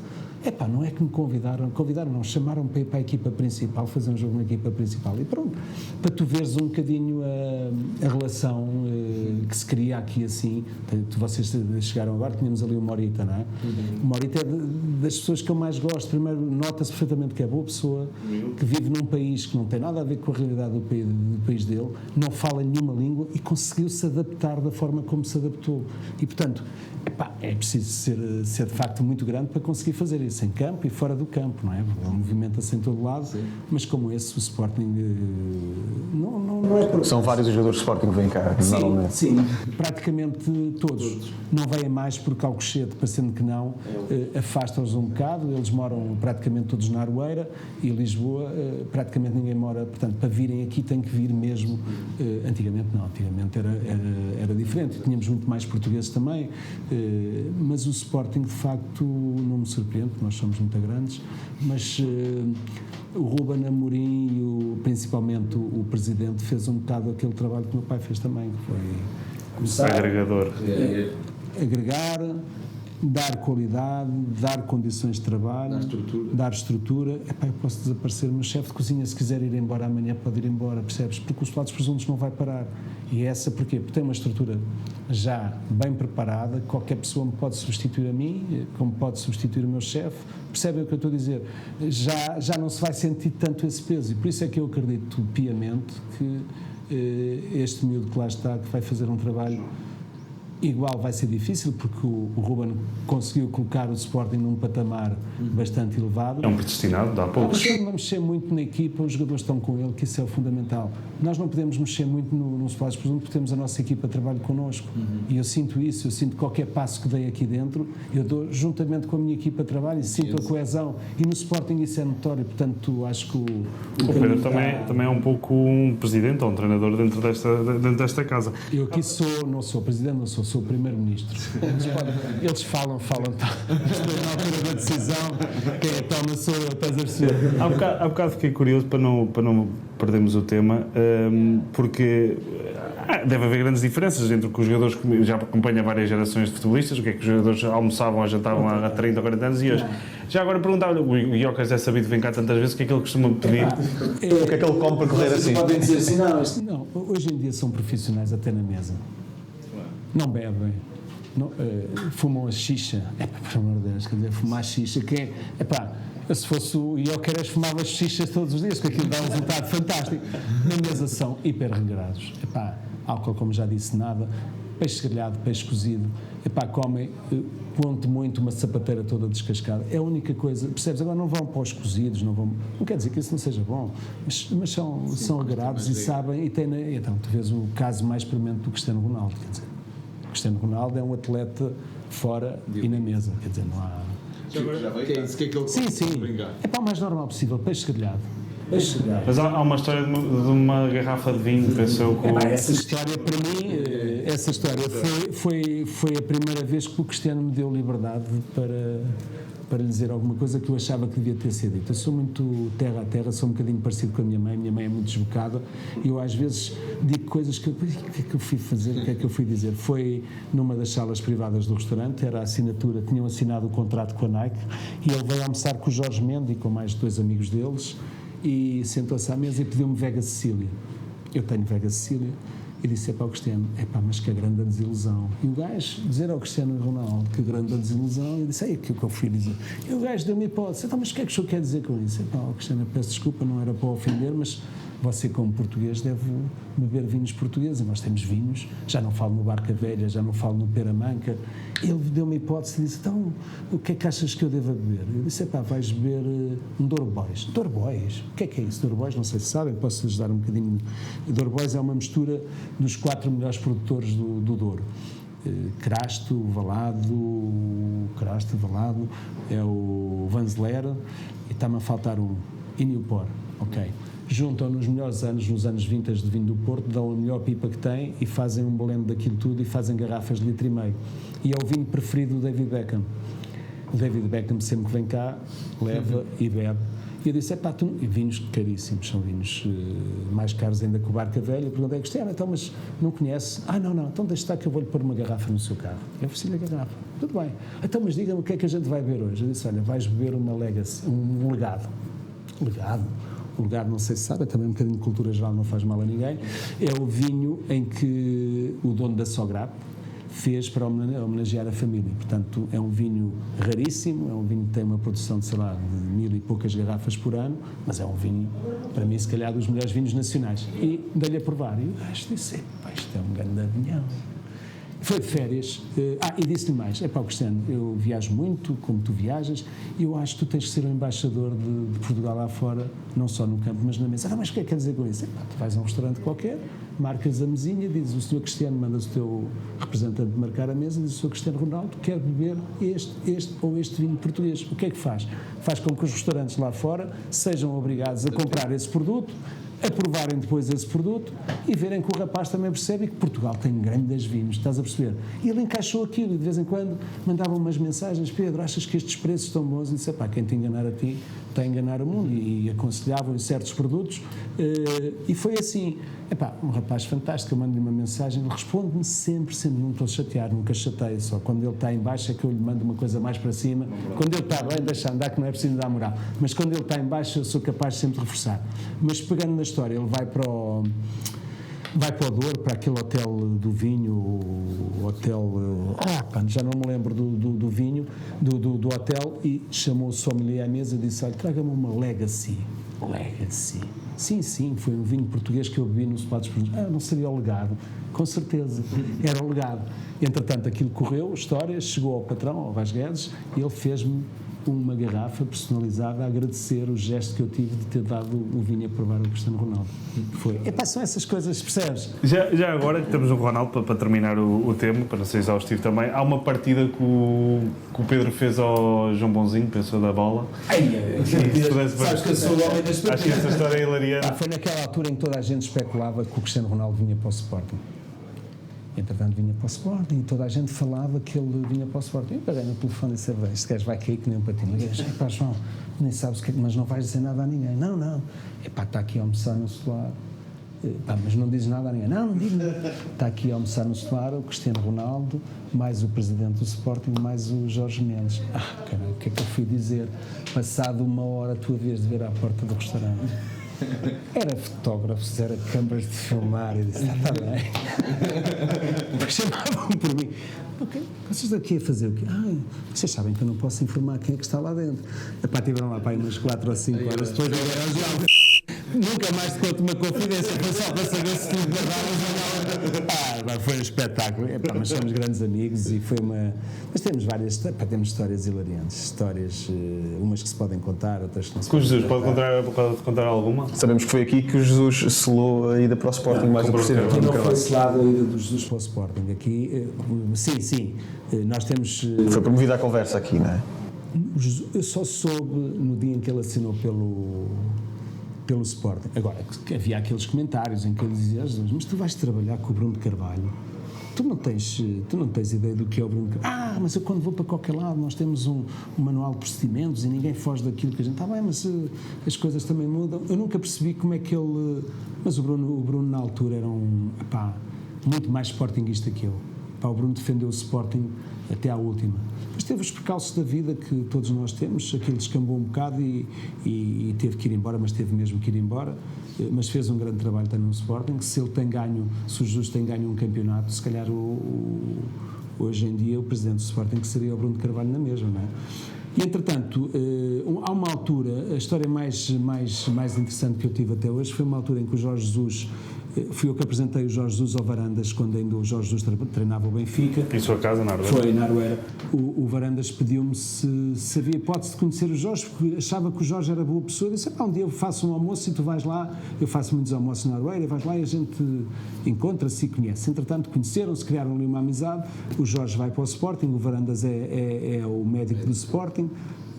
Speaker 3: Não é que me convidaram, não, chamaram para ir para a equipa principal, fazer um jogo na equipa principal. E pronto, para tu veres um bocadinho a relação que se cria aqui assim. Vocês chegaram agora, tínhamos ali o Morita, não é? O Morita é das pessoas que eu mais gosto. Primeiro, nota-se perfeitamente que é boa pessoa, que vive num país que não tem nada a ver com a realidade do país dele, não fala nenhuma língua e conseguiu se adaptar da forma como se adaptou. E, portanto, é preciso ser de facto muito grande para conseguir fazer isso em campo e fora do campo, não é? Ele movimenta-se em todo lado, sim. Mas como esse, o Sporting não é... Porque
Speaker 5: são vários os jogadores de Sporting que vêm cá, normalmente.
Speaker 3: Sim, praticamente todos. Não vêm mais porque Alcochete, parecendo que não, afasta-os um bocado. Eles moram praticamente todos na Aroeira e Lisboa, praticamente ninguém mora. Portanto, para virem aqui tem que vir mesmo. Antigamente não, antigamente era diferente. Tínhamos muito mais portugueses também, mas o Sporting de facto não me surpreende, porque nós somos muito grandes, mas o Ruben Amorim e principalmente o presidente fez um bocado aquele trabalho que o meu pai fez também, que foi começar
Speaker 4: agregador.
Speaker 3: Agregar, dar qualidade, dar condições de trabalho, dar estrutura. Eu posso desaparecer, o meu chefe de cozinha, se quiser ir embora amanhã, pode ir embora, percebes? Porque os Solados Presuntos não vai parar. E essa porquê? Porque tem uma estrutura já bem preparada, qualquer pessoa me pode substituir a mim, como pode substituir o meu chefe. Percebem o que eu estou a dizer? Já não se vai sentir tanto esse peso, e por isso é que eu acredito piamente que este miúdo que lá está, que vai fazer um trabalho igual, vai ser difícil, porque o Ruben conseguiu colocar o Sporting num patamar bastante elevado.
Speaker 4: É um predestinado, dá poucos.
Speaker 3: Mas não mexer muito na equipa, os jogadores estão com ele, que isso é o fundamental. Nós não podemos mexer muito nos Solados Presuntos, porque temos a nossa equipa de trabalho connosco. E eu sinto isso, eu sinto qualquer passo que dei aqui dentro, eu dou juntamente com a minha equipa de trabalho e sinto a coesão. E no Sporting isso é notório, portanto acho que o
Speaker 4: Pedro também é um pouco um presidente ou um treinador dentro desta casa.
Speaker 3: Eu aqui não sou presidente, não sou o primeiro-ministro. Eles falam, estou na altura da decisão, quem é que toma sou eu, estás a perceber?
Speaker 4: Há bocado fiquei curioso para não perdermos o tema, porque deve haver grandes diferenças entre o que os jogadores, já acompanha várias gerações de futebolistas, o que é que os jogadores almoçavam ou jantavam há 30 ou 40 anos e hoje. Já agora perguntava, o Iocas é sabido vem cá tantas vezes, o que é que ele costuma pedir?
Speaker 5: O que é que ele come para correr assim?
Speaker 3: Podem dizer assim, não, hoje em dia são profissionais até na mesa. Não bebem, fumam a xixa. Por amor de Deus, quer dizer, fumar xixa, se fosse o Iocas fumava xixas todos os dias, porque aquilo dá um resultado fantástico. Na mesa são hiper regrados. Álcool, como já disse, nada. peixe grelhado, peixe cozido, epá, comem, conto muito uma sapateira toda descascada, é a única coisa, percebes? Agora não vão para os cozidos, não quer dizer que isso não seja bom, mas são agrados e sabem, então tu vês o caso mais premente do Cristiano Ronaldo, quer dizer, o Cristiano Ronaldo é um atleta fora e na mesa, quer dizer, não há...
Speaker 2: Que é isso? Que é que ele
Speaker 3: Sim, é para o mais normal possível, peixe grelhado.
Speaker 4: Mas há uma história de uma garrafa de vinho, penso eu.
Speaker 3: Essa história, para mim, foi a primeira vez que o Cristiano me deu liberdade para lhe dizer alguma coisa que eu achava que devia ter sido dita. Eu sou muito terra a terra, sou um bocadinho parecido com a minha mãe é muito desbocada, e eu às vezes digo coisas que o que é que eu fui fazer, o que é que eu fui dizer. Foi numa das salas privadas do restaurante, era a assinatura, tinham assinado o contrato com a Nike, e ele veio almoçar com o Jorge Mendes e com mais 2 amigos deles, e sentou-se à mesa e pediu-me Vega Sicília. Eu tenho Vega Sicília. E disse para o Cristiano, mas que grande desilusão. E o gajo dizer ao Cristiano Ronaldo que grande desilusão, e disse, aquilo que eu fui dizer. E o gajo deu-me hipótese, mas o que é que o senhor quer dizer com isso? O Cristiano, peço desculpa, não era para ofender, mas você como português deve beber vinhos portugueses, e nós temos vinhos, já não falo no Barca Velha, já não falo no Peramanca. Ele deu-me hipótese e disse, então, o que é que achas que eu devo beber? Eu disse, vais beber um Douro Bois. Douro Bois? O que é isso? Douro Bois, não sei se sabem, posso-lhes dar um bocadinho. Douro Bois é uma mistura dos 4 melhores produtores do Douro. Crasto, Valado, é o Vanzeler, e está-me a faltar um, e Newport, ok. Juntam nos melhores anos, nos anos 20 de vinho do Porto, dão a melhor pipa que têm e fazem um blend daquilo tudo e fazem garrafas de 1,5 litro. E é o vinho preferido do David Beckham. O David Beckham sempre que vem cá, leva e bebe. E eu disse, e vinhos caríssimos, são vinhos mais caros ainda que o Barca Velha. Eu perguntei, Cristiano, então, mas não conhece? Não, então deixa estar que eu vou-lhe pôr uma garrafa no seu carro. Eu ofereci-lhe a garrafa. Tudo bem. Então, mas diga-me o que é que a gente vai beber hoje? Eu disse, vais beber uma legacy, um legado. Legado? O legado, não sei se sabe, também um bocadinho de cultura geral, não faz mal a ninguém. É o vinho em que o dono da Sograp fez para homenagear a família. Portanto, é um vinho raríssimo, é um vinho que tem uma produção de, sei lá, de 1000 e poucas garrafas por ano, mas é um vinho, para mim, se calhar, dos melhores vinhos nacionais. E dei-lhe a provar. E o gajo disse, isto é um grande avinhão. Foi de férias, e disse-lhe mais, Cristiano, eu viajo muito, como tu viajas, e eu acho que tu tens que ser um embaixador de Portugal lá fora, não só no campo, mas na mesa. Mas o que é que quer dizer com isso? Tu vais a um restaurante qualquer, marcas a mesinha, dizes, o Sr. Cristiano, mandas o teu representante marcar a mesa, diz o Sr. Cristiano Ronaldo, quer beber este ou este vinho português. O que é que faz? Faz com que os restaurantes lá fora sejam obrigados a comprar esse produto, aprovarem depois esse produto e verem que o rapaz também percebe que Portugal tem grandes vinhos, estás a perceber? E ele encaixou aquilo e de vez em quando mandava umas mensagens, Pedro, achas que estes preços estão bons? E disse, quem te enganar a ti está a enganar o mundo, e aconselhavam certos produtos, e foi assim, um rapaz fantástico. Eu mando-lhe uma mensagem, ele responde-me sempre, não estou a chatear, nunca chateia, só quando ele está em baixo é que eu lhe mando uma coisa mais para cima. Quando ele está bem, deixa andar, que não é preciso dar moral, mas quando ele está em baixo eu sou capaz de sempre de reforçar. Mas pegando na história, ele vai para o Douro, para aquele hotel do vinho, o hotel, já não me lembro do vinho, do hotel, e chamou o sommelier à mesa e disse, olha, traga-me uma Legacy. Sim, foi um vinho português que eu bebi no Spa dos Produtos. Não seria o legado? Com certeza, era o legado. Entretanto, aquilo correu, a história, chegou ao patrão, ao Vaz Guedes, e ele fez-me uma garrafa personalizada a agradecer o gesto que eu tive de ter dado o vinho a provar ao Cristiano Ronaldo. Foi. São essas coisas, percebes?
Speaker 4: Já agora que estamos no Ronaldo, para terminar o tema, para não ser exaustivo também, há uma partida que o Pedro fez ao João Bonzinho, pensou da bola.
Speaker 3: Sabes que eu sou o homem das partidas.
Speaker 4: Acho que essa história é hilariante.
Speaker 3: Foi naquela altura em que toda a gente especulava que o Cristiano Ronaldo vinha para o Sporting. Entretanto, vinha para o Sporting e toda a gente falava que ele vinha para o Sporting. Eu peguei no telefone e disse, este gajo vai cair que nem um patinho. João, nem sabes o que é, mas não vais dizer nada a ninguém. Não. Está aqui a almoçar no solar. Mas não dizes nada a ninguém. Não digo nada. Está aqui a almoçar no solar o Cristiano Ronaldo, mais o presidente do Sporting, mais o Jorge Mendes. Caralho, o que é que eu fui dizer? Passado 1 hora, a tua vez de ver à porta do restaurante. Era fotógrafos, era câmaras de filmar, e disse, está bem. Porque chamavam por mim. Ok, vocês daqui a fazer o quê? Vocês sabem que eu não posso informar quem é que está lá dentro. Tiveram lá para aí umas 4 ou 5 horas depois de nunca mais te conto uma confidência, foi só para saber se tu guardavas ou não. Foi um espetáculo. Mas somos grandes amigos e foi uma. Mas temos várias. Temos histórias hilariantes. Histórias, umas que se podem contar, outras que não se
Speaker 4: Com o Jesus,
Speaker 3: podem
Speaker 4: pode contar alguma?
Speaker 5: Sabemos que foi aqui que o Jesus selou a ida para o Sporting mais um presidente.
Speaker 3: Aqui não foi selado a ida do Jesus para o Sporting. Aqui, sim. Nós temos.
Speaker 5: Foi promovida a conversa aqui, não é?
Speaker 3: Eu só soube no dia em que ele assinou pelo Sporting. Agora, que havia aqueles comentários em que ele dizia: mas tu vais trabalhar com o Bruno de Carvalho, tu não tens ideia do que é o Bruno de Carvalho. Mas eu quando vou para qualquer lado nós temos um manual de procedimentos e ninguém foge daquilo que a gente está bem, mas as coisas também mudam. Eu nunca percebi como é que ele... Mas o Bruno na altura era muito mais sportinguista que eu. O Bruno defendeu o Sporting até à última. Mas teve os percalços da vida que todos nós temos, aquilo descambou um bocado e teve que ir embora, mas teve mesmo que ir embora, mas fez um grande trabalho também no Sporting. Se o Jesus tem ganho um campeonato, se calhar hoje em dia o presidente do Sporting que seria o Bruno de Carvalho na mesma, não é? E entretanto, há uma altura, a história mais interessante que eu tive até hoje foi uma altura em que o Jorge Jesus, fui eu que apresentei o Jorge Jesus ao Varandas quando ainda o Jorge Jesus treinava o Benfica.
Speaker 4: Em sua casa, na Aruera?
Speaker 3: Foi, na Aruera. O Varandas pediu-me se havia hipótese de conhecer o Jorge, porque achava que o Jorge era boa pessoa. Eu disse: um dia eu faço um almoço e tu vais lá, eu faço muitos almoços na Aruera, vais lá e a gente encontra-se e conhece. Entretanto, conheceram-se, criaram ali uma amizade. O Jorge vai para o Sporting, o Varandas é o médico do Sporting.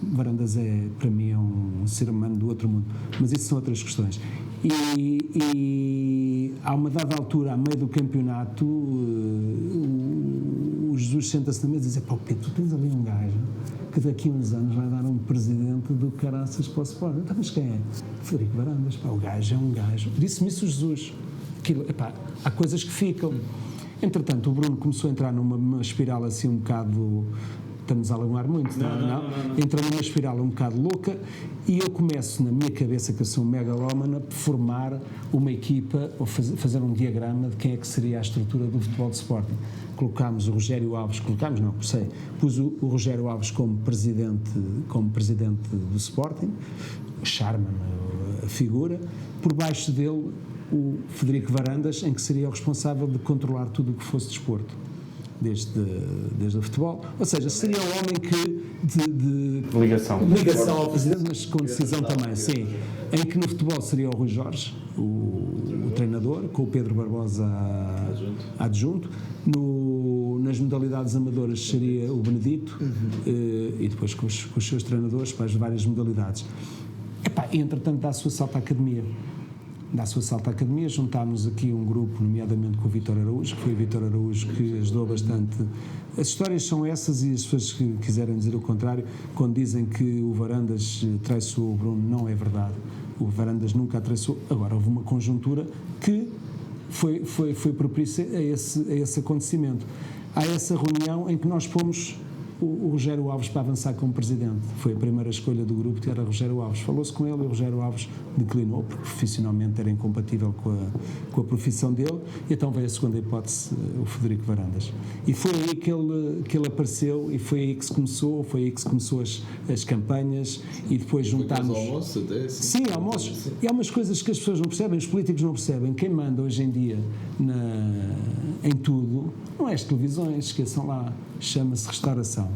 Speaker 3: Varandas para mim é um ser humano do outro mundo, mas isso são outras questões. E a uma dada altura, a meio do campeonato, o Jesus senta-se na mesa e diz: Pedro, tu tens ali um gajo que daqui a uns anos vai dar um presidente do caraças para o Sporting. Então, mas quem é? Frederico Varandas. O gajo é um gajo. Disse-me isso o Jesus. Há coisas que ficam. Entretanto, o Bruno começou a entrar numa espiral assim um bocado... Estamos a alarmar muito, não. Entra numa espiral um bocado louca e eu começo, na minha cabeça, que eu sou um megalómano, a formar uma equipa, ou fazer um diagrama de quem é que seria a estrutura do futebol de Sporting. Colocámos o Rogério Alves, pus o Rogério Alves como presidente do Sporting, Charman, a figura, por baixo dele o Frederico Varandas, em que seria o responsável de controlar tudo o que fosse desporto. Desde o futebol, ou seja, seria um homem que de ligação ao presidente, mas com decisão também, sim, em que no futebol seria o Rui Jorge, o treinador, com o Pedro Barbosa adjunto, nas modalidades amadoras seria o Benedito, e depois com os seus treinadores para as várias modalidades. E entretanto dá-se o salto à academia. Juntámos aqui um grupo, nomeadamente com o Vítor Araújo, que foi o Vítor Araújo que ajudou bastante. As histórias são essas, e as pessoas que quiserem dizer o contrário, quando dizem que o Varandas traiçoou o Bruno, não é verdade. O Varandas nunca a traiçoou. Agora, houve uma conjuntura que foi propícia a esse acontecimento. Há essa reunião em que nós pomos o Rogério Alves para avançar como presidente. Foi a primeira escolha do grupo, que era Rogério Alves. Falou-se com ele e o Rogério Alves declinou, porque profissionalmente era incompatível com a profissão dele, e então veio a segunda hipótese, o Frederico Varandas. E foi aí que ele apareceu, e foi aí que se começou, as campanhas, e depois juntámos...
Speaker 2: almoços até?
Speaker 3: Sim, almoços. E há umas coisas que as pessoas não percebem, os políticos não percebem. Quem manda hoje em dia em tudo, não é as televisões, esqueçam lá, chama-se restauração.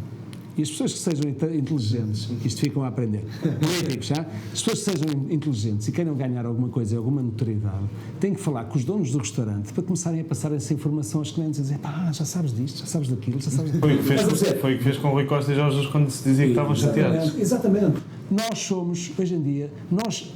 Speaker 3: E as pessoas que sejam inteligentes, isto ficam a aprender, políticos, as pessoas que sejam inteligentes e queiram ganhar alguma coisa, alguma notoriedade, têm que falar com os donos do restaurante para começarem a passar essa informação aos clientes e dizer: já sabes disto, já sabes daquilo, já sabes daquilo.
Speaker 4: Foi o que fez com o Rui Costa e Jorge Jesus quando se dizia que estavam chateados.
Speaker 3: Exatamente. Nós somos, hoje em dia,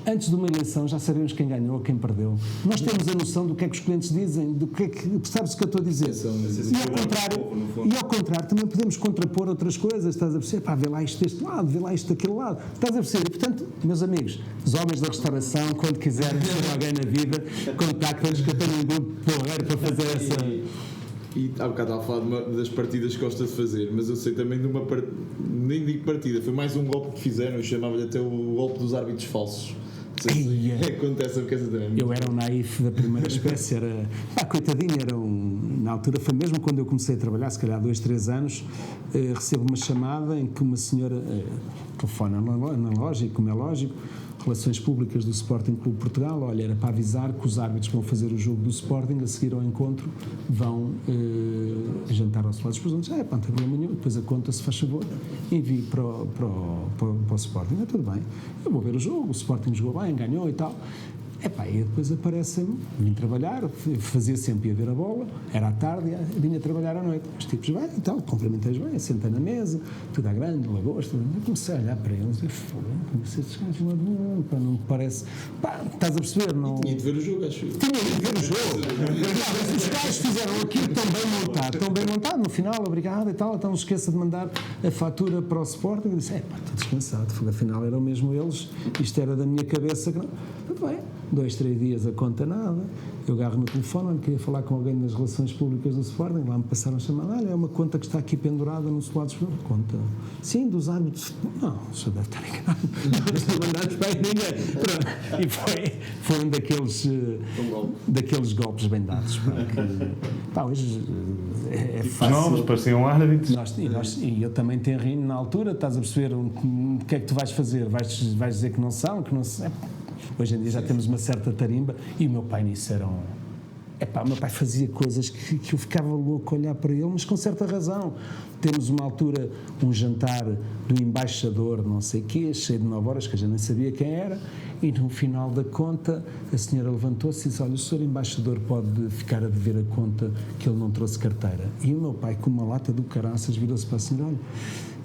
Speaker 3: antes de uma eleição, já sabemos quem ganhou ou quem perdeu. Nós temos a noção do que é que os clientes dizem, do que é que... Sabes o que eu estou a dizer? E ao contrário, também podemos contrapor outras coisas, estás a perceber? Vê lá isto deste lado, vê lá isto daquele lado. Estás a perceber? E, portanto, meus amigos, os homens da restauração, quando quiserem ter alguém na vida, contactem-nos, que eu tenho um grupo porreiro para fazer essa...
Speaker 2: E há bocado estava a falar das partidas que gosta de fazer, mas eu sei também de nem digo partida, foi mais um golpe que fizeram, eu chamava-lhe até o golpe dos árbitros falsos.
Speaker 3: Eia.
Speaker 2: Acontece porque essa também.
Speaker 3: Eu era um naif da primeira espécie, coitadinho, na altura foi mesmo quando eu comecei a trabalhar, se calhar 2, 3 anos, recebo uma chamada em que uma senhora, telefone analógico, como é lógico, Relações Públicas do Sporting Clube Portugal, olha, era para avisar que os árbitros vão fazer o jogo do Sporting, a seguir ao encontro vão jantar aos lados dos presuntos. Não tem problema nenhum, depois a conta, se faz favor, envie para o Sporting. Tudo bem, eu vou ver o jogo, o Sporting jogou bem, ganhou e tal. E depois aparecem-me, vim trabalhar, fazia sempre ir ver a bola, era à tarde, vinha trabalhar à noite. Os tipos bem e tal, cumprimentei bem, sentei na mesa, tudo à grande, lagosta. Eu comecei a olhar para eles e comecei a descansar, não me parece. Estás a perceber? Não...
Speaker 2: Tinha de ver o jogo, acho.
Speaker 3: Tinha de ver o jogo. Os gajos fizeram aquilo tão bem montado, no final, obrigado e tal, então não esqueça de mandar a fatura para o Sporting. Eu disse, estou descansado, afinal eram mesmo eles, isto era da minha cabeça. Tudo bem. 2, 3 dias a conta nada, eu agarro no telefone, queria falar com alguém das Relações Públicas do Sporting, lá me passaram a chamar, olha, é uma conta que está aqui pendurada no lado do conta, sim, dos árbitros, não, só deve estar enganado, não estou mandados para aí ninguém. E foi um daqueles golpes bem dados, hoje é fácil.
Speaker 4: Os novos pareciam árbitros.
Speaker 3: E eu também tenho rindo na altura, estás a perceber o que é que tu vais fazer, vais dizer que não são, Hoje em dia já temos uma certa tarimba e o meu pai nisso era o meu pai fazia coisas que eu ficava louco a olhar para ele, mas com certa razão. Temos uma altura, um jantar do embaixador, não sei o quê, cheio de 9 horas, que a gente nem sabia quem era, e no final da conta a senhora levantou-se e disse, olha, o senhor embaixador pode ficar a dever a conta que ele não trouxe carteira. E o meu pai, com uma lata do caraças, virou-se para a senhora, olha,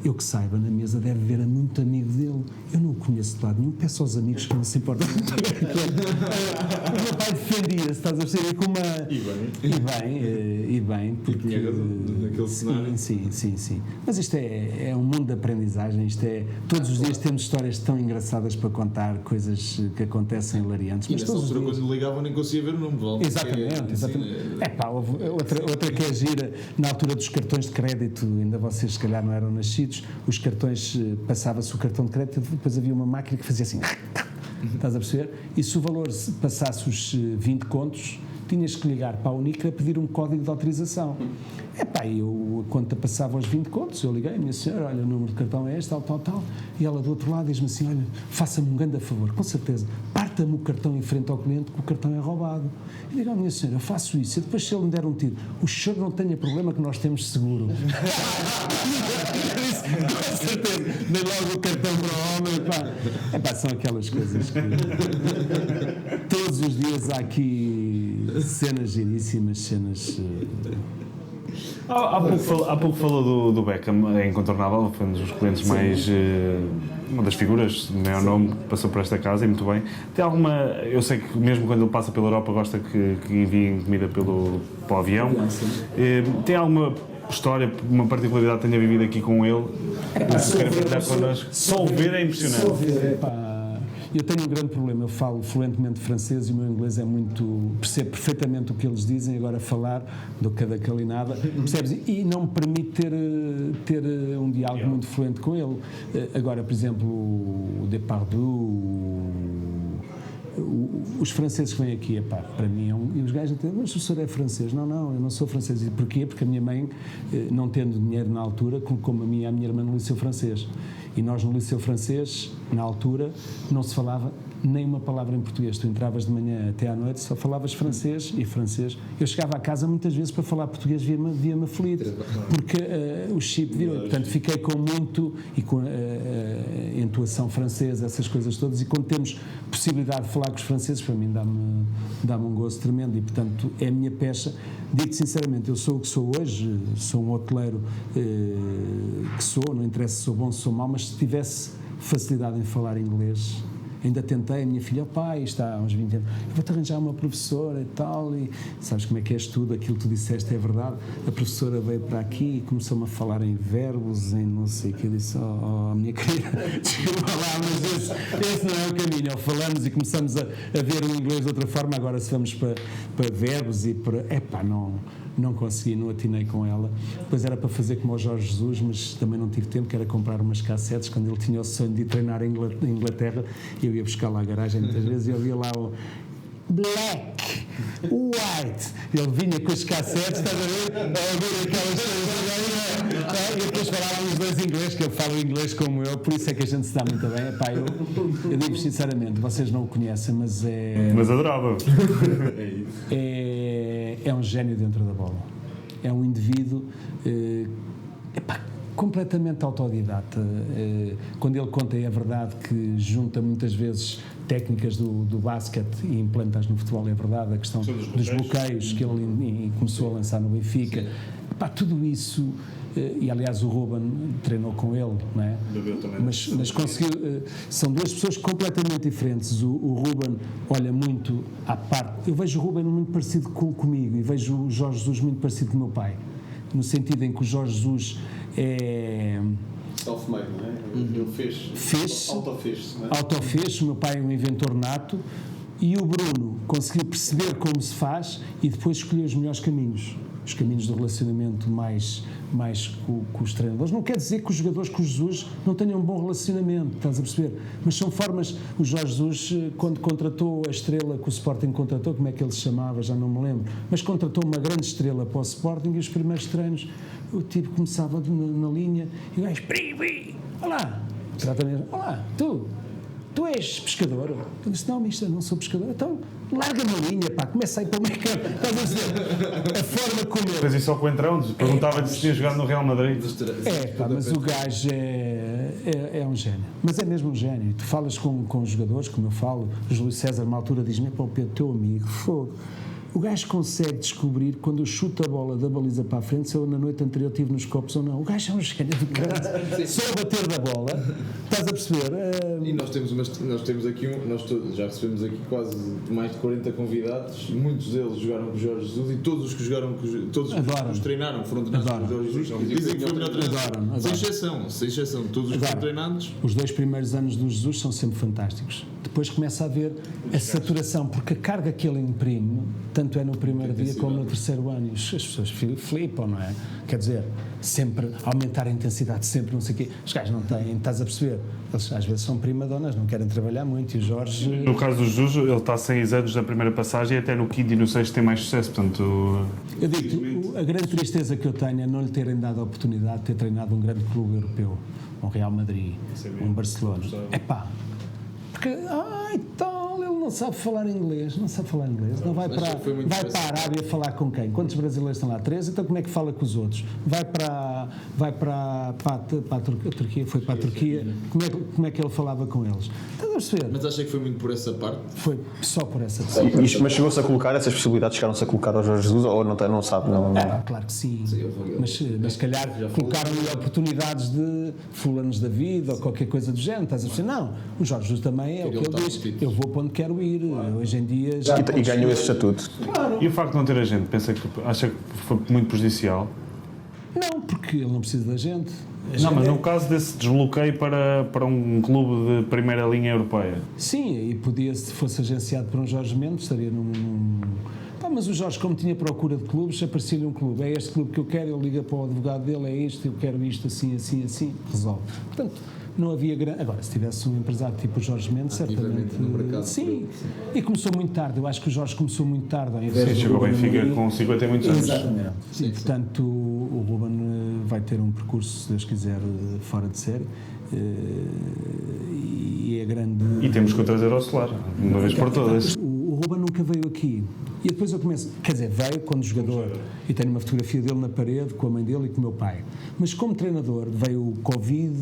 Speaker 3: eu que saiba, na mesa deve haver muito amigo dele. Eu não o conheço de lado nenhum, peço aos amigos que não se importam. O meu pai defendia-se, estás a perceber? Com uma... E bem, porque...
Speaker 2: tinha razão, naquele cenário.
Speaker 3: Sim. Mas isto é um mundo de aprendizagem, todos os dias temos histórias tão engraçadas para contar, coisas que acontecem hilariantes.
Speaker 2: Mas nessa altura, quando ligavam, nem conseguia ver o nome.
Speaker 3: Exatamente. Outra que é gira, na altura dos cartões de crédito, ainda vocês se calhar não eram nascidos, os cartões, passava-se o cartão de crédito, depois havia uma máquina que fazia assim, estás a perceber? E se o valor passasse os 20 contos, tinhas que ligar para a Unicre a pedir um código de autorização. A conta passava aos 20 contos, eu liguei, minha senhora, olha, o número de cartão é este, tal, e ela do outro lado diz-me assim, olha, faça-me um grande favor, com certeza, parta-me o cartão em frente ao cliente, que o cartão é roubado. E digo, minha senhora, eu faço isso, e depois se ele me der um tiro, o senhor não tenha problema que nós temos seguro. Com certeza, dei logo o cartão para o homem, são aquelas coisas que todos os dias há aqui cenas giríssimas, cenas...
Speaker 4: Há pouco falou do Beckham, é incontornável, foi um dos clientes mais... uma das figuras, o maior nome que passou por esta casa, e muito bem. Tem alguma... Eu sei que mesmo quando ele passa pela Europa gosta que enviem comida para o avião. Tem alguma história, uma particularidade que tenha vivido aqui com ele? Se quer partilhar connosco? Só o ver é impressionante.
Speaker 3: Eu tenho um grande problema, eu falo fluentemente francês e o meu inglês é muito... Percebo perfeitamente o que eles dizem, agora falar do cada calinada, percebes? E não me permite ter um diálogo muito fluente com ele. Agora, por exemplo, o Depardieu, os franceses que vêm aqui, para mim é e os gajos dizem, mas o senhor é francês? Não, eu não sou francês. E porquê? Porque a minha mãe, não tendo dinheiro na altura, colocou-me a mim e a minha irmã no liceu francês. E nós no liceu francês, na altura, não se falava nem uma palavra em português. Tu entravas de manhã até à noite, só falavas francês e francês. Eu chegava a casa muitas vezes para falar português, via-me aflito, porque o chip virou. Portanto, fiquei com muito, e com a entoação francesa, essas coisas todas, e quando temos possibilidade de falar com os franceses, para mim dá-me um gozo tremendo, e portanto é a minha pecha. Digo-te sinceramente, eu sou o que sou hoje, sou um hoteleiro que sou, não interessa se sou bom, se sou mau, mas se tivesse facilidade em falar inglês, ainda tentei, a minha filha, pai, está há uns 20 anos, eu vou-te arranjar uma professora e tal, e sabes como é que és tudo, aquilo que tu disseste é verdade. A professora veio para aqui e começou-me a falar em verbos, em não sei o que, eu disse, minha querida, desculpa lá, mas esse não é o caminho, ou falamos e começamos a ver o inglês de outra forma, agora se vamos para verbos e para, não consegui, não atinei com ela. Depois era para fazer como o Jorge Jesus, mas também não tive tempo, que era comprar umas cassetes, quando ele tinha o sonho de ir treinar em Inglaterra, eu ia buscar lá à garagem muitas vezes e eu via lá o Black, White, ele vinha com os cassetes, estás a ver? A ouvir aquelas coisas, e depois falavam os dois inglês, que ele fala inglês como eu, por isso é que a gente se dá muito bem. Epá, eu digo sinceramente, vocês não o conhecem, mas
Speaker 4: Mas adorava.
Speaker 3: é um gênio dentro da bola. É um indivíduo completamente autodidata. Quando ele conta, é verdade que junta muitas vezes técnicas do basquete e implanta-as no futebol, é verdade, a questão dos bloqueios que ele começou a lançar no Benfica. Epá, tudo isso, e aliás o Ruben treinou com ele, não é? Mas conseguiu, são duas pessoas completamente diferentes. O Ruben olha muito à parte, eu vejo o Ruben muito parecido comigo e vejo o Jorge Jesus muito parecido com o meu pai, no sentido em que o Jorge Jesus é
Speaker 6: self-made, não é? Ele fez, autofez-se, não é?
Speaker 3: Autofez, o meu pai é um inventor nato, e o Bruno conseguiu perceber como se faz e depois escolheu os melhores caminhos, os caminhos do relacionamento mais com os treinadores. Não quer dizer que os jogadores com o Jesus não tenham um bom relacionamento, estás a perceber? Mas são formas. O Jorge Jesus, quando contratou a estrela que o Sporting contratou, como é que ele se chamava, já não me lembro, mas contratou uma grande estrela para o Sporting, e os primeiros treinos o tipo começava na linha e o gajo, olá, exatamente, olá, tu és pescador? Eu disse, não, mister, não sou pescador. Então, larga-me a linha, pá, começa aí para o mercado. Estás a dizer? A forma como ele...
Speaker 4: Fez isso ao Coentrão, perguntava-lhe se tinha jogado no Real Madrid.
Speaker 3: Pá, mas o gajo é um gênio. Mas é mesmo um gênio. Tu falas com os jogadores, como eu falo, o Júlio César, uma altura, diz-me, pá, Pedro, teu amigo, fogo. O gajo consegue descobrir, quando eu chuto a bola da baliza para a frente, se eu na noite anterior estive nos copos ou não. O gajo é um gênio do caralho. Só a bater da bola, estás a perceber?
Speaker 2: E nós temos aqui, já recebemos aqui quase mais de 40 convidados, muitos deles jogaram com o Jorge Jesus e todos os que jogaram todos os treinaram, foram treinados com o Jorge Jesus, dizem que foi o melhor treinador. Sem exceção, todos os que foram treinados.
Speaker 3: Os 2 primeiros anos do Jesus são sempre fantásticos. Depois começa a haver a saturação, porque a carga que ele imprime, tanto é no primeiro dia como no terceiro ano, e as pessoas flipam, não é? Quer dizer, sempre aumentar a intensidade, sempre não sei o quê. Os gajos não têm, estás a perceber? Eles às vezes são primadonas, não querem trabalhar muito, e o Jorge...
Speaker 4: No caso do Jesus, ele está 6 anos na primeira passagem e até no quinto e no sexto tem mais sucesso, portanto...
Speaker 3: Eu digo, a grande tristeza que eu tenho é não lhe terem dado a oportunidade de ter treinado um grande clube europeu, um Real Madrid, um Barcelona. Epá, porque, tal, ele não sabe falar inglês, não vai para a Arábia falar com quem? Quantos brasileiros estão lá? 3, então como é que fala com os outros? Vai para a Turquia, foi para a Turquia, como é que ele falava com eles? Estás a perceber?
Speaker 2: Mas acha que foi muito por essa parte?
Speaker 3: Foi só por essa pessoa.
Speaker 5: Mas chegou-se a colocar essas possibilidades, chegaram-se a colocar ao Jorge Jesus ou não sabe? Não.
Speaker 3: Claro que sim, mas se calhar colocaram-lhe oportunidades de fulanos da vida ou qualquer coisa do género, estás a perceber? Não, o Jorge Jesus também é o que ele diz, eu vou para onde quero ir, hoje em dia...
Speaker 5: E ganhou esse estatuto.
Speaker 3: Claro.
Speaker 4: E o facto de não ter agente, acha que foi muito prejudicial?
Speaker 3: Não, porque ele não precisa da gente.
Speaker 4: Não, mas no caso desse desbloqueio para um clube de primeira linha europeia?
Speaker 3: Sim, e podia, se fosse agenciado por um Jorge Mendes, estaria mas o Jorge, como tinha procura de clubes, aparecia-lhe um clube, é este clube que eu quero, ele liga para o advogado dele, é isto, eu quero isto, assim, resolve. Portanto, não havia grande... Agora, se tivesse um empresário tipo o Jorge Mendes, certamente...
Speaker 2: no mercado.
Speaker 3: Sim, e começou muito tarde, eu acho que o Jorge começou muito tarde. Ao invés
Speaker 4: Sim, chegou ao Benfica com 50 e muitos anos.
Speaker 3: Exatamente. Sim, portanto, o Ruben vai ter um percurso, se Deus quiser, fora de série. E é grande...
Speaker 4: E temos que o trazer ao Solar, uma vez por todas.
Speaker 3: O Ruben nunca veio aqui. E depois eu começo... Quer dizer, veio quando jogador. E tenho uma fotografia dele na parede, com a mãe dele e com o meu pai. Mas como treinador, veio o Covid,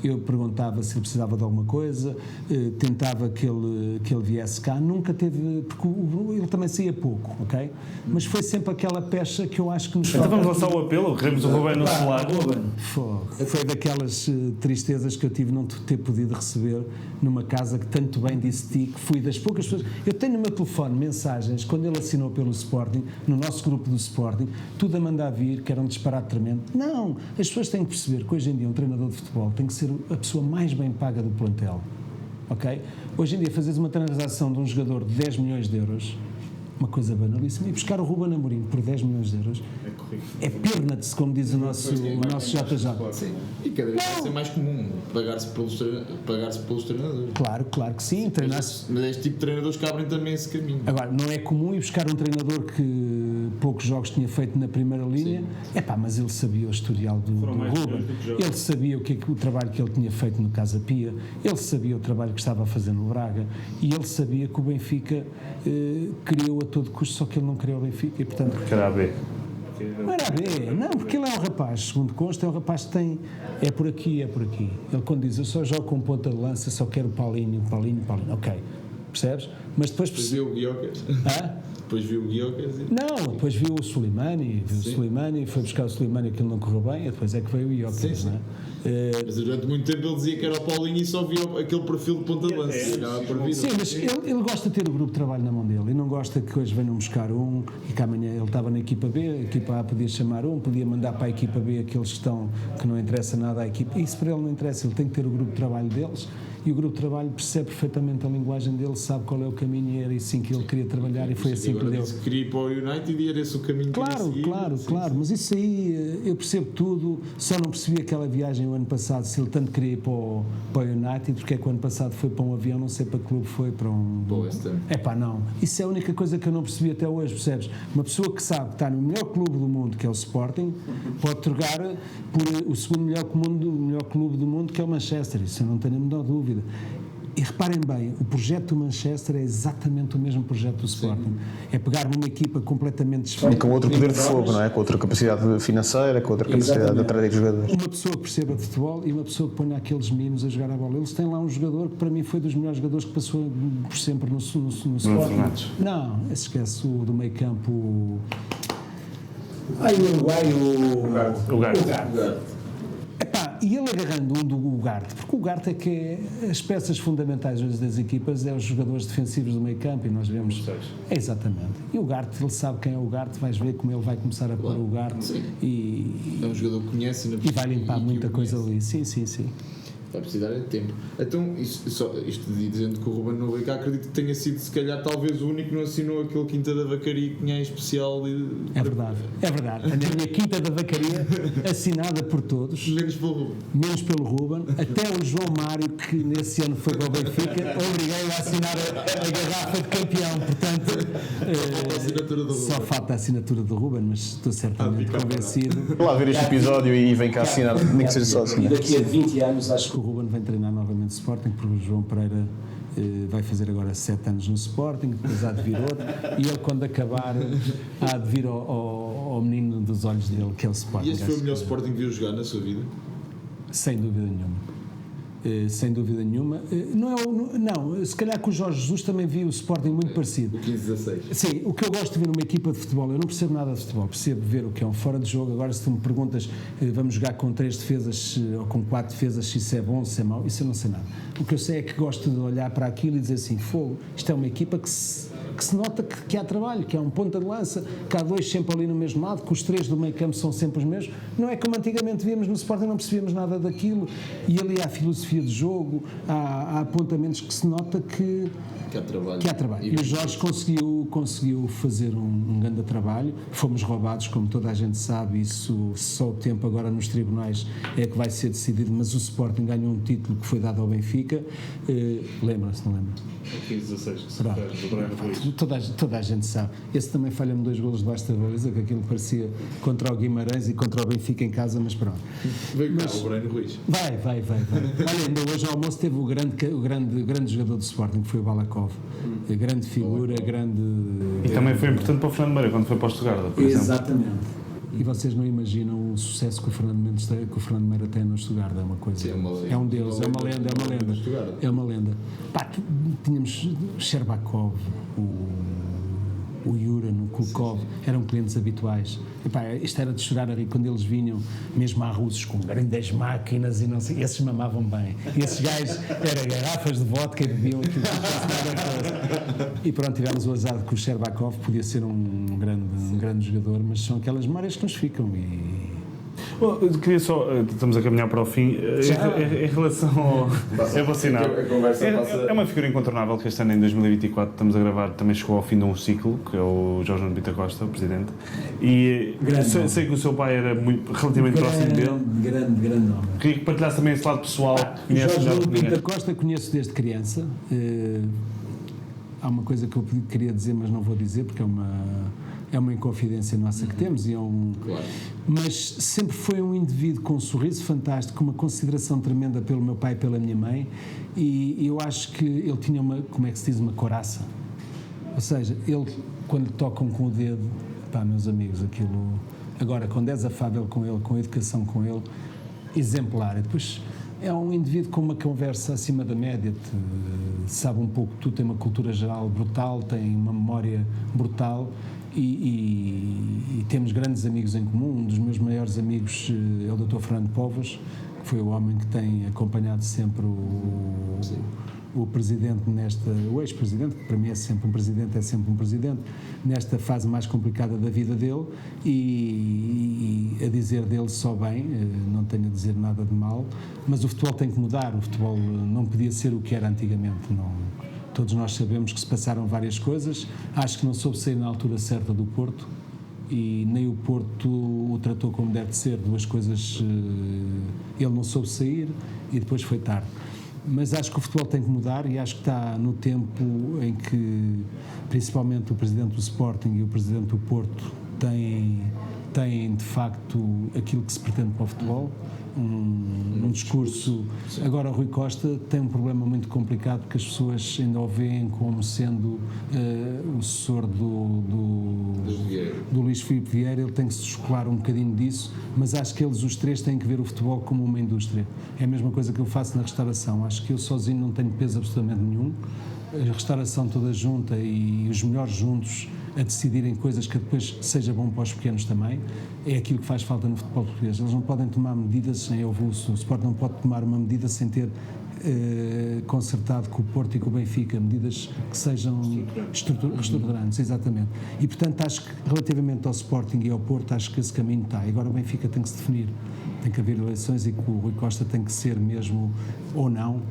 Speaker 3: eu perguntava se ele precisava de alguma coisa, tentava que ele viesse cá. Nunca teve... Porque ele também saía pouco, ok? Mas foi sempre aquela pecha que eu acho que nos
Speaker 4: Então vamos lançar o apelo, queremos o Ruben no Solar.
Speaker 3: Foi daquelas tristezas que eu tive não ter podido receber numa casa que tanto bem disse ti, que fui das poucas pessoas. Eu tenho no meu telefone mensagens, quando ele assinou pelo Sporting, no nosso grupo do Sporting, tudo a mandar vir, que era um disparate tremendo. Não! As pessoas têm que perceber que hoje em dia um treinador de futebol tem que ser a pessoa mais bem paga do plantel. Ok? Hoje em dia, fazeres uma transação de um jogador de 10 milhões de euros uma coisa banalíssima, e buscar o Ruben Amorim por 10 milhões de euros é perna-se, como diz o nosso JJ.
Speaker 2: Sim. E cada vez vai ser mais comum pagar-se pelos treinadores.
Speaker 3: Claro que sim, treinar-se.
Speaker 2: Mas este tipo de treinadores que abrem também esse caminho.
Speaker 3: Agora, não é comum ir buscar um treinador que poucos jogos tinha feito na primeira linha, mas ele sabia o historial do Ruben, ele sabia o trabalho que ele tinha feito no Casa Pia, ele sabia o trabalho que estava a fazer no Braga, e ele sabia que o Benfica criou a todo custo, só que ele não criou o Benfica, e portanto...
Speaker 4: Que era a B.
Speaker 3: Não era a B, não, porque ele é um rapaz, segundo consta, é um rapaz que tem, é por aqui. Ele quando diz, eu só jogo com ponta de lança, só quero Paulinho, ok, percebes? Mas depois
Speaker 2: viu o Guiocas. Depois viu o Guiocas.
Speaker 3: Não, depois viu o Slimani, foi buscar o Slimani, aquilo não correu bem, e depois é que veio o Guiocas, não é?
Speaker 2: Mas durante muito tempo ele dizia que era o Paulinho e só via aquele perfil de ponta de lança.
Speaker 3: Sim, mas ele gosta de ter o grupo de trabalho na mão dele e não gosta que hoje venham buscar um e que amanhã ele estava na equipa B, a equipa A podia chamar podia mandar para a equipa B aqueles que não interessa nada à equipa. Isso para ele não interessa, ele tem que ter o grupo de trabalho deles e o grupo de trabalho percebe perfeitamente a linguagem dele, sabe qual é o caminho e era assim que ele queria trabalhar e foi assim que deu.
Speaker 2: Disse que queria ir para o United e era esse o caminho que ele seguia.
Speaker 3: Claro, mas isso aí eu percebo tudo, só não percebi aquela viagem o ano passado, se ele tanto queria ir para o United, porque é que o ano passado foi para um avião, não sei para que clube foi, para um... não, isso é a única coisa que eu não percebi até hoje, percebes? Uma pessoa que sabe que está no melhor clube do mundo, que é o Sporting, pode trocar por o segundo melhor clube do mundo, que é o Manchester, isso eu não tenho a menor dúvida. E reparem bem, o projeto do Manchester é exatamente o mesmo projeto do Sporting. É pegar numa equipa completamente diferente.
Speaker 5: E com outro poder de fogo, não é? Com outra capacidade financeira, com outra capacidade de atrair jogadores.
Speaker 3: Uma pessoa que perceba de futebol e uma pessoa que ponha aqueles meninos a jogar a bola. Eles têm lá um jogador que para mim foi dos melhores jogadores que passou por sempre no Sporting. Não, esquece o do meio campo. O Uruguai,
Speaker 4: O Garte.
Speaker 3: E ele agarrando um do Ugarte, porque o Ugarte é que é as peças fundamentais hoje das equipas, é os jogadores defensivos do meio campo e nós vemos... Exatamente. E o Ugarte, ele sabe quem é o Ugarte, vais ver como ele vai começar a pôr o Ugarte e...
Speaker 2: É um jogador que conhece
Speaker 3: e vai limpar muita coisa ali. Sim.
Speaker 2: Vai precisar de tempo. Então, isto dizendo que o Ruben não veio cá, acredito que tenha sido, se calhar, talvez o único que não assinou aquele Quinta da Vacaria que tinha em especial.
Speaker 3: É verdade. Tenho a minha Quinta da Vacaria assinada por todos. Menos pelo Ruben. Até o João Mário, que nesse ano foi para o Benfica, obriguei a assinar a garrafa de campeão. Portanto, só falta a assinatura do Ruben, mas estou certamente convencido.
Speaker 5: Vou lá ver este episódio e vem cá assinar, nem que seja só assim.
Speaker 3: E daqui a 20 anos acho que o Ruben vem treinar novamente o Sporting, porque o João Pereira vai fazer agora 7 anos no Sporting, depois há de vir outro, e ele quando acabar há de vir ao menino dos olhos dele, que é o Sporting.
Speaker 2: E este foi o melhor Sporting que viu jogar na sua vida?
Speaker 3: Sem dúvida nenhuma. Sem dúvida nenhuma. Não, se calhar que o Jorge Jesus também viu o Sporting muito parecido.
Speaker 2: O 15-16.
Speaker 3: Sim, o que eu gosto de ver numa equipa de futebol, eu não percebo nada de futebol, percebo ver o que é um fora de jogo. Agora, se tu me perguntas, vamos jogar com 3 defesas ou com 4 defesas, se isso é bom, se é mau, isso eu não sei nada. O que eu sei é que gosto de olhar para aquilo e dizer assim, fogo, isto é uma equipa que se nota que há trabalho, que há um ponta de lança, que há 2 sempre ali no mesmo lado, que os 3 do meio campo são sempre os mesmos. Não é como antigamente víamos no Sporting, não percebíamos nada daquilo, e ali há filosofia de jogo, há apontamentos que se nota que há trabalho. E o Jorge conseguiu fazer um grande trabalho. Fomos roubados, como toda a gente sabe, isso só o tempo agora nos tribunais é que vai ser decidido, mas o Sporting ganhou um título que foi dado ao Benfica. Lembra-se, não lembra?
Speaker 4: O 15-16 que se fez, do Breno Ruiz.
Speaker 3: Toda a gente sabe. Esse também falha-me 2 golos debaixo da baliza, que aquilo parecia contra o Guimarães e contra o Benfica em casa, mas pronto.
Speaker 2: Veio cá o Breno Ruiz.
Speaker 3: Vai. Olha, ainda hoje ao almoço teve o grande jogador do Sporting, que foi o Balakov. Grande figura, grande...
Speaker 4: E também foi importante para o Fernando Meira quando foi para o Stuttgart, por exemplo.
Speaker 3: Exatamente. E vocês não imaginam o sucesso que o Fernando Mendes tem, que o Fernando Meira tem no Stuttgart, é uma coisa... É um deus, é uma lenda. Pá, tínhamos Sherbakov, o Yuran, o Kulkov, eram clientes habituais. Epá, isto era de chorar ali quando eles vinham, mesmo há russos com grandes máquinas e não sei, esses mamavam bem. E esses gajos eram garrafas de vodka e bebiam aquilo. E pronto, tivemos o azar que o Sherbakov podia ser um grande jogador, mas são aquelas memórias que nos ficam.
Speaker 4: Bom, eu queria só, estamos a caminhar para o fim, em relação ao... É vacinado.
Speaker 2: A conversa passa...
Speaker 4: É uma figura incontornável que este ano, em 2024, estamos a gravar, também chegou ao fim de um ciclo, que é o Jorge Nuno Pinto Costa, o presidente, e sei que o seu pai era relativamente próximo dele.
Speaker 3: Grande nome.
Speaker 4: Queria que partilhasse também esse lado pessoal.
Speaker 3: Jorge Nuno Pinto Costa conheço desde criança. Há uma coisa que eu queria dizer, mas não vou dizer, porque é uma inconfidência nossa que temos,
Speaker 2: Claro.
Speaker 3: Mas sempre foi um indivíduo com um sorriso fantástico, com uma consideração tremenda pelo meu pai e pela minha mãe, e eu acho que ele tinha como é que se diz, uma coraça. Ou seja, ele, quando lhe tocam com o dedo, meus amigos, aquilo... Agora, quando és afável com ele, com a educação com ele, exemplar. E depois é um indivíduo com uma conversa acima da média, sabe um pouco tudo, tem uma cultura geral brutal, tem uma memória brutal, e temos grandes amigos em comum. Um dos meus maiores amigos é o Dr. Fernando Povas, que foi o homem que tem acompanhado sempre o presidente o ex-presidente, que para mim é sempre um presidente, nesta fase mais complicada da vida dele, e a dizer dele só bem, não tenho a dizer nada de mal, mas o futebol tem que mudar, o futebol não podia ser o que era antigamente, não. Todos nós sabemos que se passaram várias coisas, acho que não soube sair na altura certa do Porto, e nem o Porto o tratou como deve de ser, duas coisas, ele não soube sair e depois foi tarde. Mas acho que o futebol tem que mudar, e acho que está no tempo em que, principalmente o presidente do Sporting e o presidente do Porto, têm de facto aquilo que se pretende para o futebol, um discurso. Agora o Rui Costa tem um problema muito complicado, porque as pessoas ainda o veem como sendo o sucessor do Luís Filipe Vieira. Ele tem que se descolar um bocadinho disso, mas acho que eles, os três, têm que ver o futebol como uma indústria. É a mesma coisa que eu faço na restauração. Acho que eu sozinho não tenho peso absolutamente nenhum. A restauração toda junta e os melhores juntos a decidirem coisas que depois seja bom para os pequenos também, é aquilo que faz falta no futebol português. Eles não podem tomar medidas sem o Sport não pode tomar uma medida sem ter concertado com o Porto e com o Benfica, medidas que sejam estruturantes, exatamente. E portanto acho que relativamente ao Sporting e ao Porto, acho que esse caminho está. E agora o Benfica tem que se definir, tem que haver eleições, e que o Rui Costa tem que ser mesmo ou não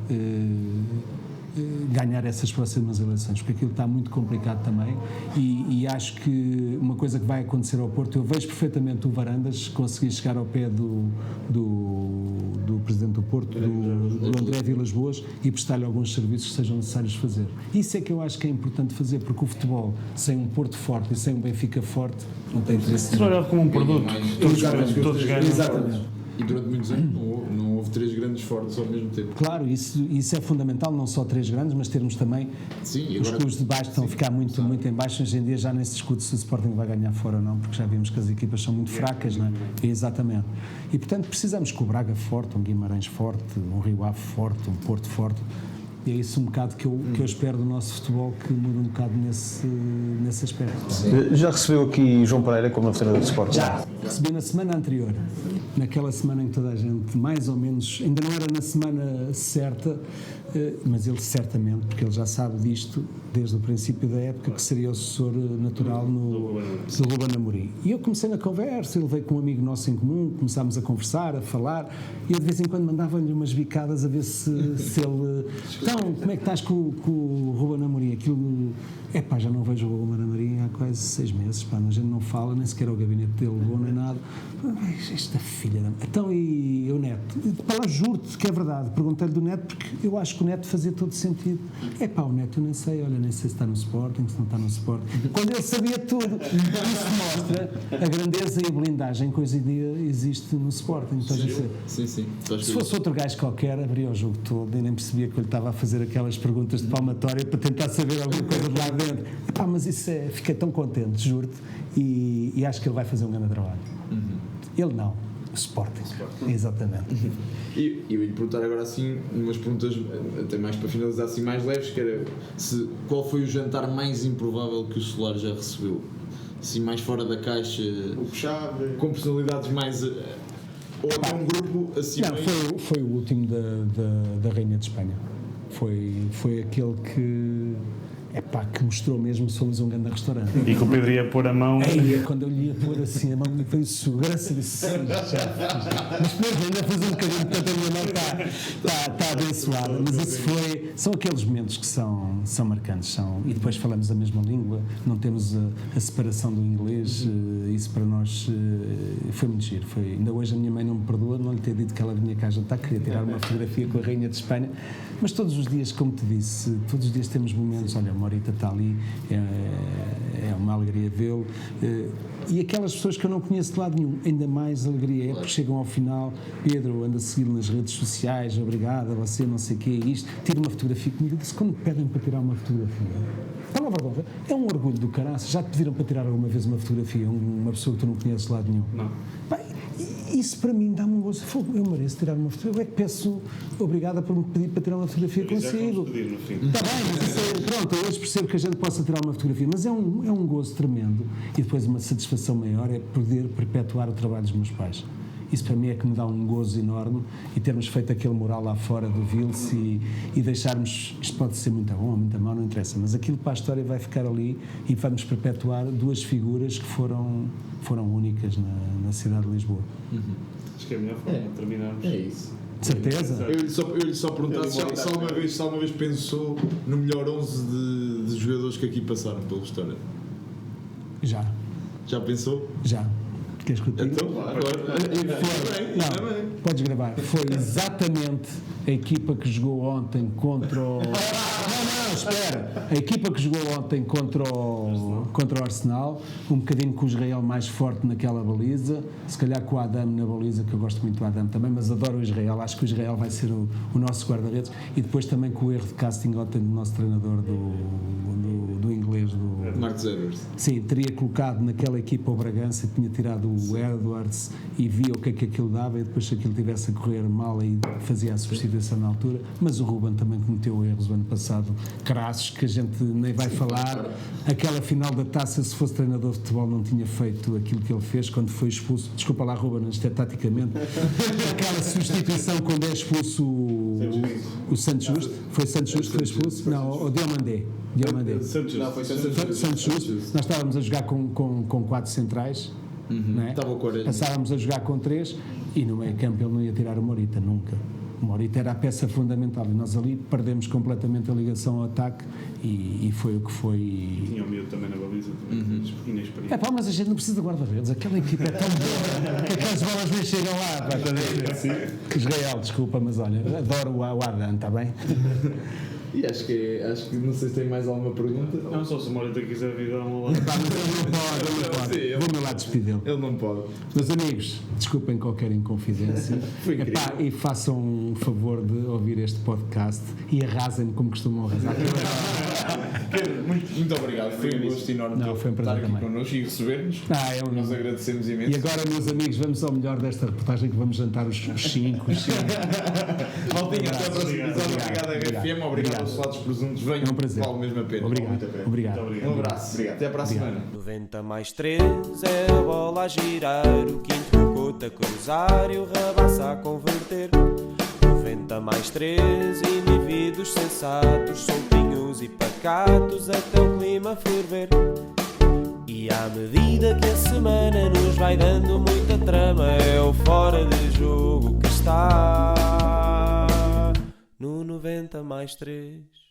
Speaker 3: ganhar essas próximas eleições, porque aquilo está muito complicado também, e acho que uma coisa que vai acontecer ao Porto, eu vejo perfeitamente o Varandas conseguir chegar ao pé do presidente do Porto, do André Vilas Boas, e prestar-lhe alguns serviços que sejam necessários fazer. Isso é que eu acho que é importante fazer, porque o futebol, sem um Porto forte e sem um Benfica forte, não tem interesse.
Speaker 4: Se olhar como um produto, todos ganham.
Speaker 3: Exatamente.
Speaker 2: E durante muitos anos não houve três grandes fortes ao mesmo tempo.
Speaker 3: Claro, isso é fundamental, não só três grandes, mas termos também os clubes de baixo estão a ficar muito em baixo. Hoje em dia já nem se discute se o Sporting vai ganhar fora ou não, porque já vimos que as equipas são muito fracas, não é? Exatamente. E portanto precisamos que o Braga forte, um Guimarães forte, um Rio Ave forte, um Porto forte. E é isso um bocado que eu espero do nosso futebol, que mude um bocado nesse aspecto.
Speaker 5: Já recebeu aqui João Pereira como novo treinador de Sporting?
Speaker 3: Já, recebi na semana anterior, naquela semana em que toda a gente, mais ou menos, ainda não era na semana certa, mas ele certamente, porque ele já sabe disto desde o princípio da época, que seria o sucessor natural do Ruben Amorim. E eu comecei na conversa, ele veio com um amigo nosso em comum, começámos a conversar, a falar, e eu de vez em quando mandava-lhe umas bicadas a ver se ele... Então, como é que estás com o Ruben Amorim? Aquilo... já não vejo o Ruben Amorim há quase 6 meses, a gente não fala, nem sequer ao gabinete dele, ou nem nada. Esta filha da... Então, e o Neto? Lá, juro-te que é verdade. Perguntei-lhe do Neto, porque eu acho que o Neto fazia todo sentido. O Neto eu nem sei, nem sei se está no Sporting, se não está no Sporting. Quando ele sabia tudo. Isso mostra a grandeza e a blindagem que hoje em dia existe no Sporting.
Speaker 2: Sim.
Speaker 3: Se fosse outro gajo qualquer, abria o jogo todo e nem percebia que ele estava a fazer aquelas perguntas de palmatória para tentar saber alguma coisa de lá dentro. Mas isso fiquei tão contente, juro-te, e acho que ele vai fazer um grande trabalho. Ele não, o Sporting. Exatamente.
Speaker 2: E eu ia lhe perguntar agora assim, umas perguntas até mais para finalizar, assim mais leves, que era qual foi o jantar mais improvável que o Solar já recebeu? Assim, mais fora da caixa, com personalidades mais... ou até um grupo assim...
Speaker 3: Não, foi o último da Rainha de Espanha. Foi aquele que... que mostrou mesmo que somos um grande restaurante.
Speaker 4: E que o Pedro ia pôr a mão.
Speaker 3: Quando eu lhe ia pôr assim a mão, me veio segurança e disse: sim, mas Pedro, ainda faz um bocadinho, portanto a minha mão está abençoada. Mas isso são aqueles momentos que são marcantes. E depois falamos a mesma língua, não temos a separação do inglês. Isso para nós foi muito giro. Ainda hoje a minha mãe não me perdoa, não lhe ter dito que ela vinha cá jantar, queria tirar uma fotografia com a Rainha de Espanha. Mas todos os dias, como te disse, todos os dias temos momentos. Olha, a Morita está ali, é uma alegria vê-lo. E aquelas pessoas que eu não conheço de lado nenhum, ainda mais alegria é porque chegam ao final. Pedro, anda a segui-lo nas redes sociais, obrigado a você, não sei o quê, isto. Tira uma fotografia comigo. Disse, quando me pedem para tirar uma fotografia, é um orgulho do caraças. Já te pediram para tirar alguma vez uma fotografia, uma pessoa que tu não conheces de lado nenhum?
Speaker 4: Não.
Speaker 3: Isso para mim dá-me um gozo. Eu mereço tirar uma fotografia. Eu é que peço obrigada por me pedir para tirar uma fotografia consigo. Está bem, mas pronto, eu hoje percebo que a gente possa tirar uma fotografia, mas é um gozo tremendo. E depois uma satisfação maior é poder perpetuar o trabalho dos meus pais. Isso para mim é que me dá um gozo enorme, e termos feito aquele mural lá fora do Vils e deixarmos, isto pode ser muito bom ou muito mau, não interessa, mas aquilo para a história vai ficar ali e vamos perpetuar duas figuras que foram únicas na cidade de Lisboa.
Speaker 4: Acho que é a melhor forma de terminarmos.
Speaker 2: É isso.
Speaker 3: De certeza?
Speaker 6: Eu lhe só perguntar se alguma vez pensou no melhor 11 de jogadores que aqui passaram pelo restaurante.
Speaker 3: Já.
Speaker 6: Já pensou?
Speaker 3: Já. Queres que eu te diga?
Speaker 6: Então, agora.
Speaker 3: Não, podes gravar. Foi exatamente a equipa que jogou ontem contra o... Não, espera. A equipa que jogou ontem contra o Arsenal, um bocadinho com o Israel mais forte naquela baliza, se calhar com o Adam na baliza, que eu gosto muito do Adam também, mas adoro o Israel. Acho que o Israel vai ser o nosso guarda-redes, e depois também com o erro de casting ontem do nosso treinador do inglês, do
Speaker 6: Marcos Edwards.
Speaker 3: Sim, teria colocado naquela equipa o Bragança, tinha tirado o Edwards e via o que é que aquilo dava, e depois se aquilo tivesse a correr mal aí fazia a substituição na altura. Mas o Ruben também cometeu erros o ano passado crassos, que a gente nem vai falar. Aquela final da taça, se fosse treinador de futebol, não tinha feito aquilo que ele fez quando foi expulso. Desculpa lá, Ruben, isto é taticamente. Aquela substituição quando é expulso o Santos Justo. Foi Santos Justo que foi expulso? Não, o Diomandé.
Speaker 2: Não, foi
Speaker 3: Santos Justo. Nós estávamos a jogar com 4 centrais. Não é? Passávamos a jogar com 3 e no meio campo ele não ia tirar o Morita, nunca. O Morita era a peça fundamental e nós ali perdemos completamente a ligação ao ataque e foi o que foi.
Speaker 4: Tinha o medo também na baliza, inexperiente.
Speaker 3: Mas a gente não precisa de guarda-redes, aquela equipa é tão boa, aquelas bolas nem chegam lá. Israel, desculpa, mas olha, adoro o Adam, está bem?
Speaker 2: E acho que não sei se tem mais alguma pergunta.
Speaker 4: Não, só se o Morita quiser vir dar uma lá.
Speaker 3: Mas ele não pode. Vou-me lá despedi-lo.
Speaker 2: Ele não pode.
Speaker 3: Meus amigos, desculpem qualquer inconfidência. E façam um favor de ouvir este podcast e arrasem-me como costumam arrasar.
Speaker 2: Muito obrigado. Foi um gosto enorme
Speaker 3: foi um prazer
Speaker 2: estar aqui
Speaker 3: também.
Speaker 2: connosco e receber-nos. Nós agradecemos imenso.
Speaker 3: E agora, meus amigos, vamos ao melhor desta reportagem, que vamos jantar os 5.
Speaker 2: Maltinha, até a próxima episódio. Obrigado, RFM. Obrigado aos lados presuntos. Venham, vale mesmo a pena.
Speaker 3: Obrigado.
Speaker 2: Um abraço. Até para a semana.
Speaker 1: 90 mais 3 é a bola a girar, o quinto o Couto a cruzar e o Rabassa a converter. 90 mais 3, indivíduos sensatos, soltinhos e pacatos até o clima ferver. E à medida que a semana nos vai dando muita trama, é o fora de jogo que está no 90 mais 3.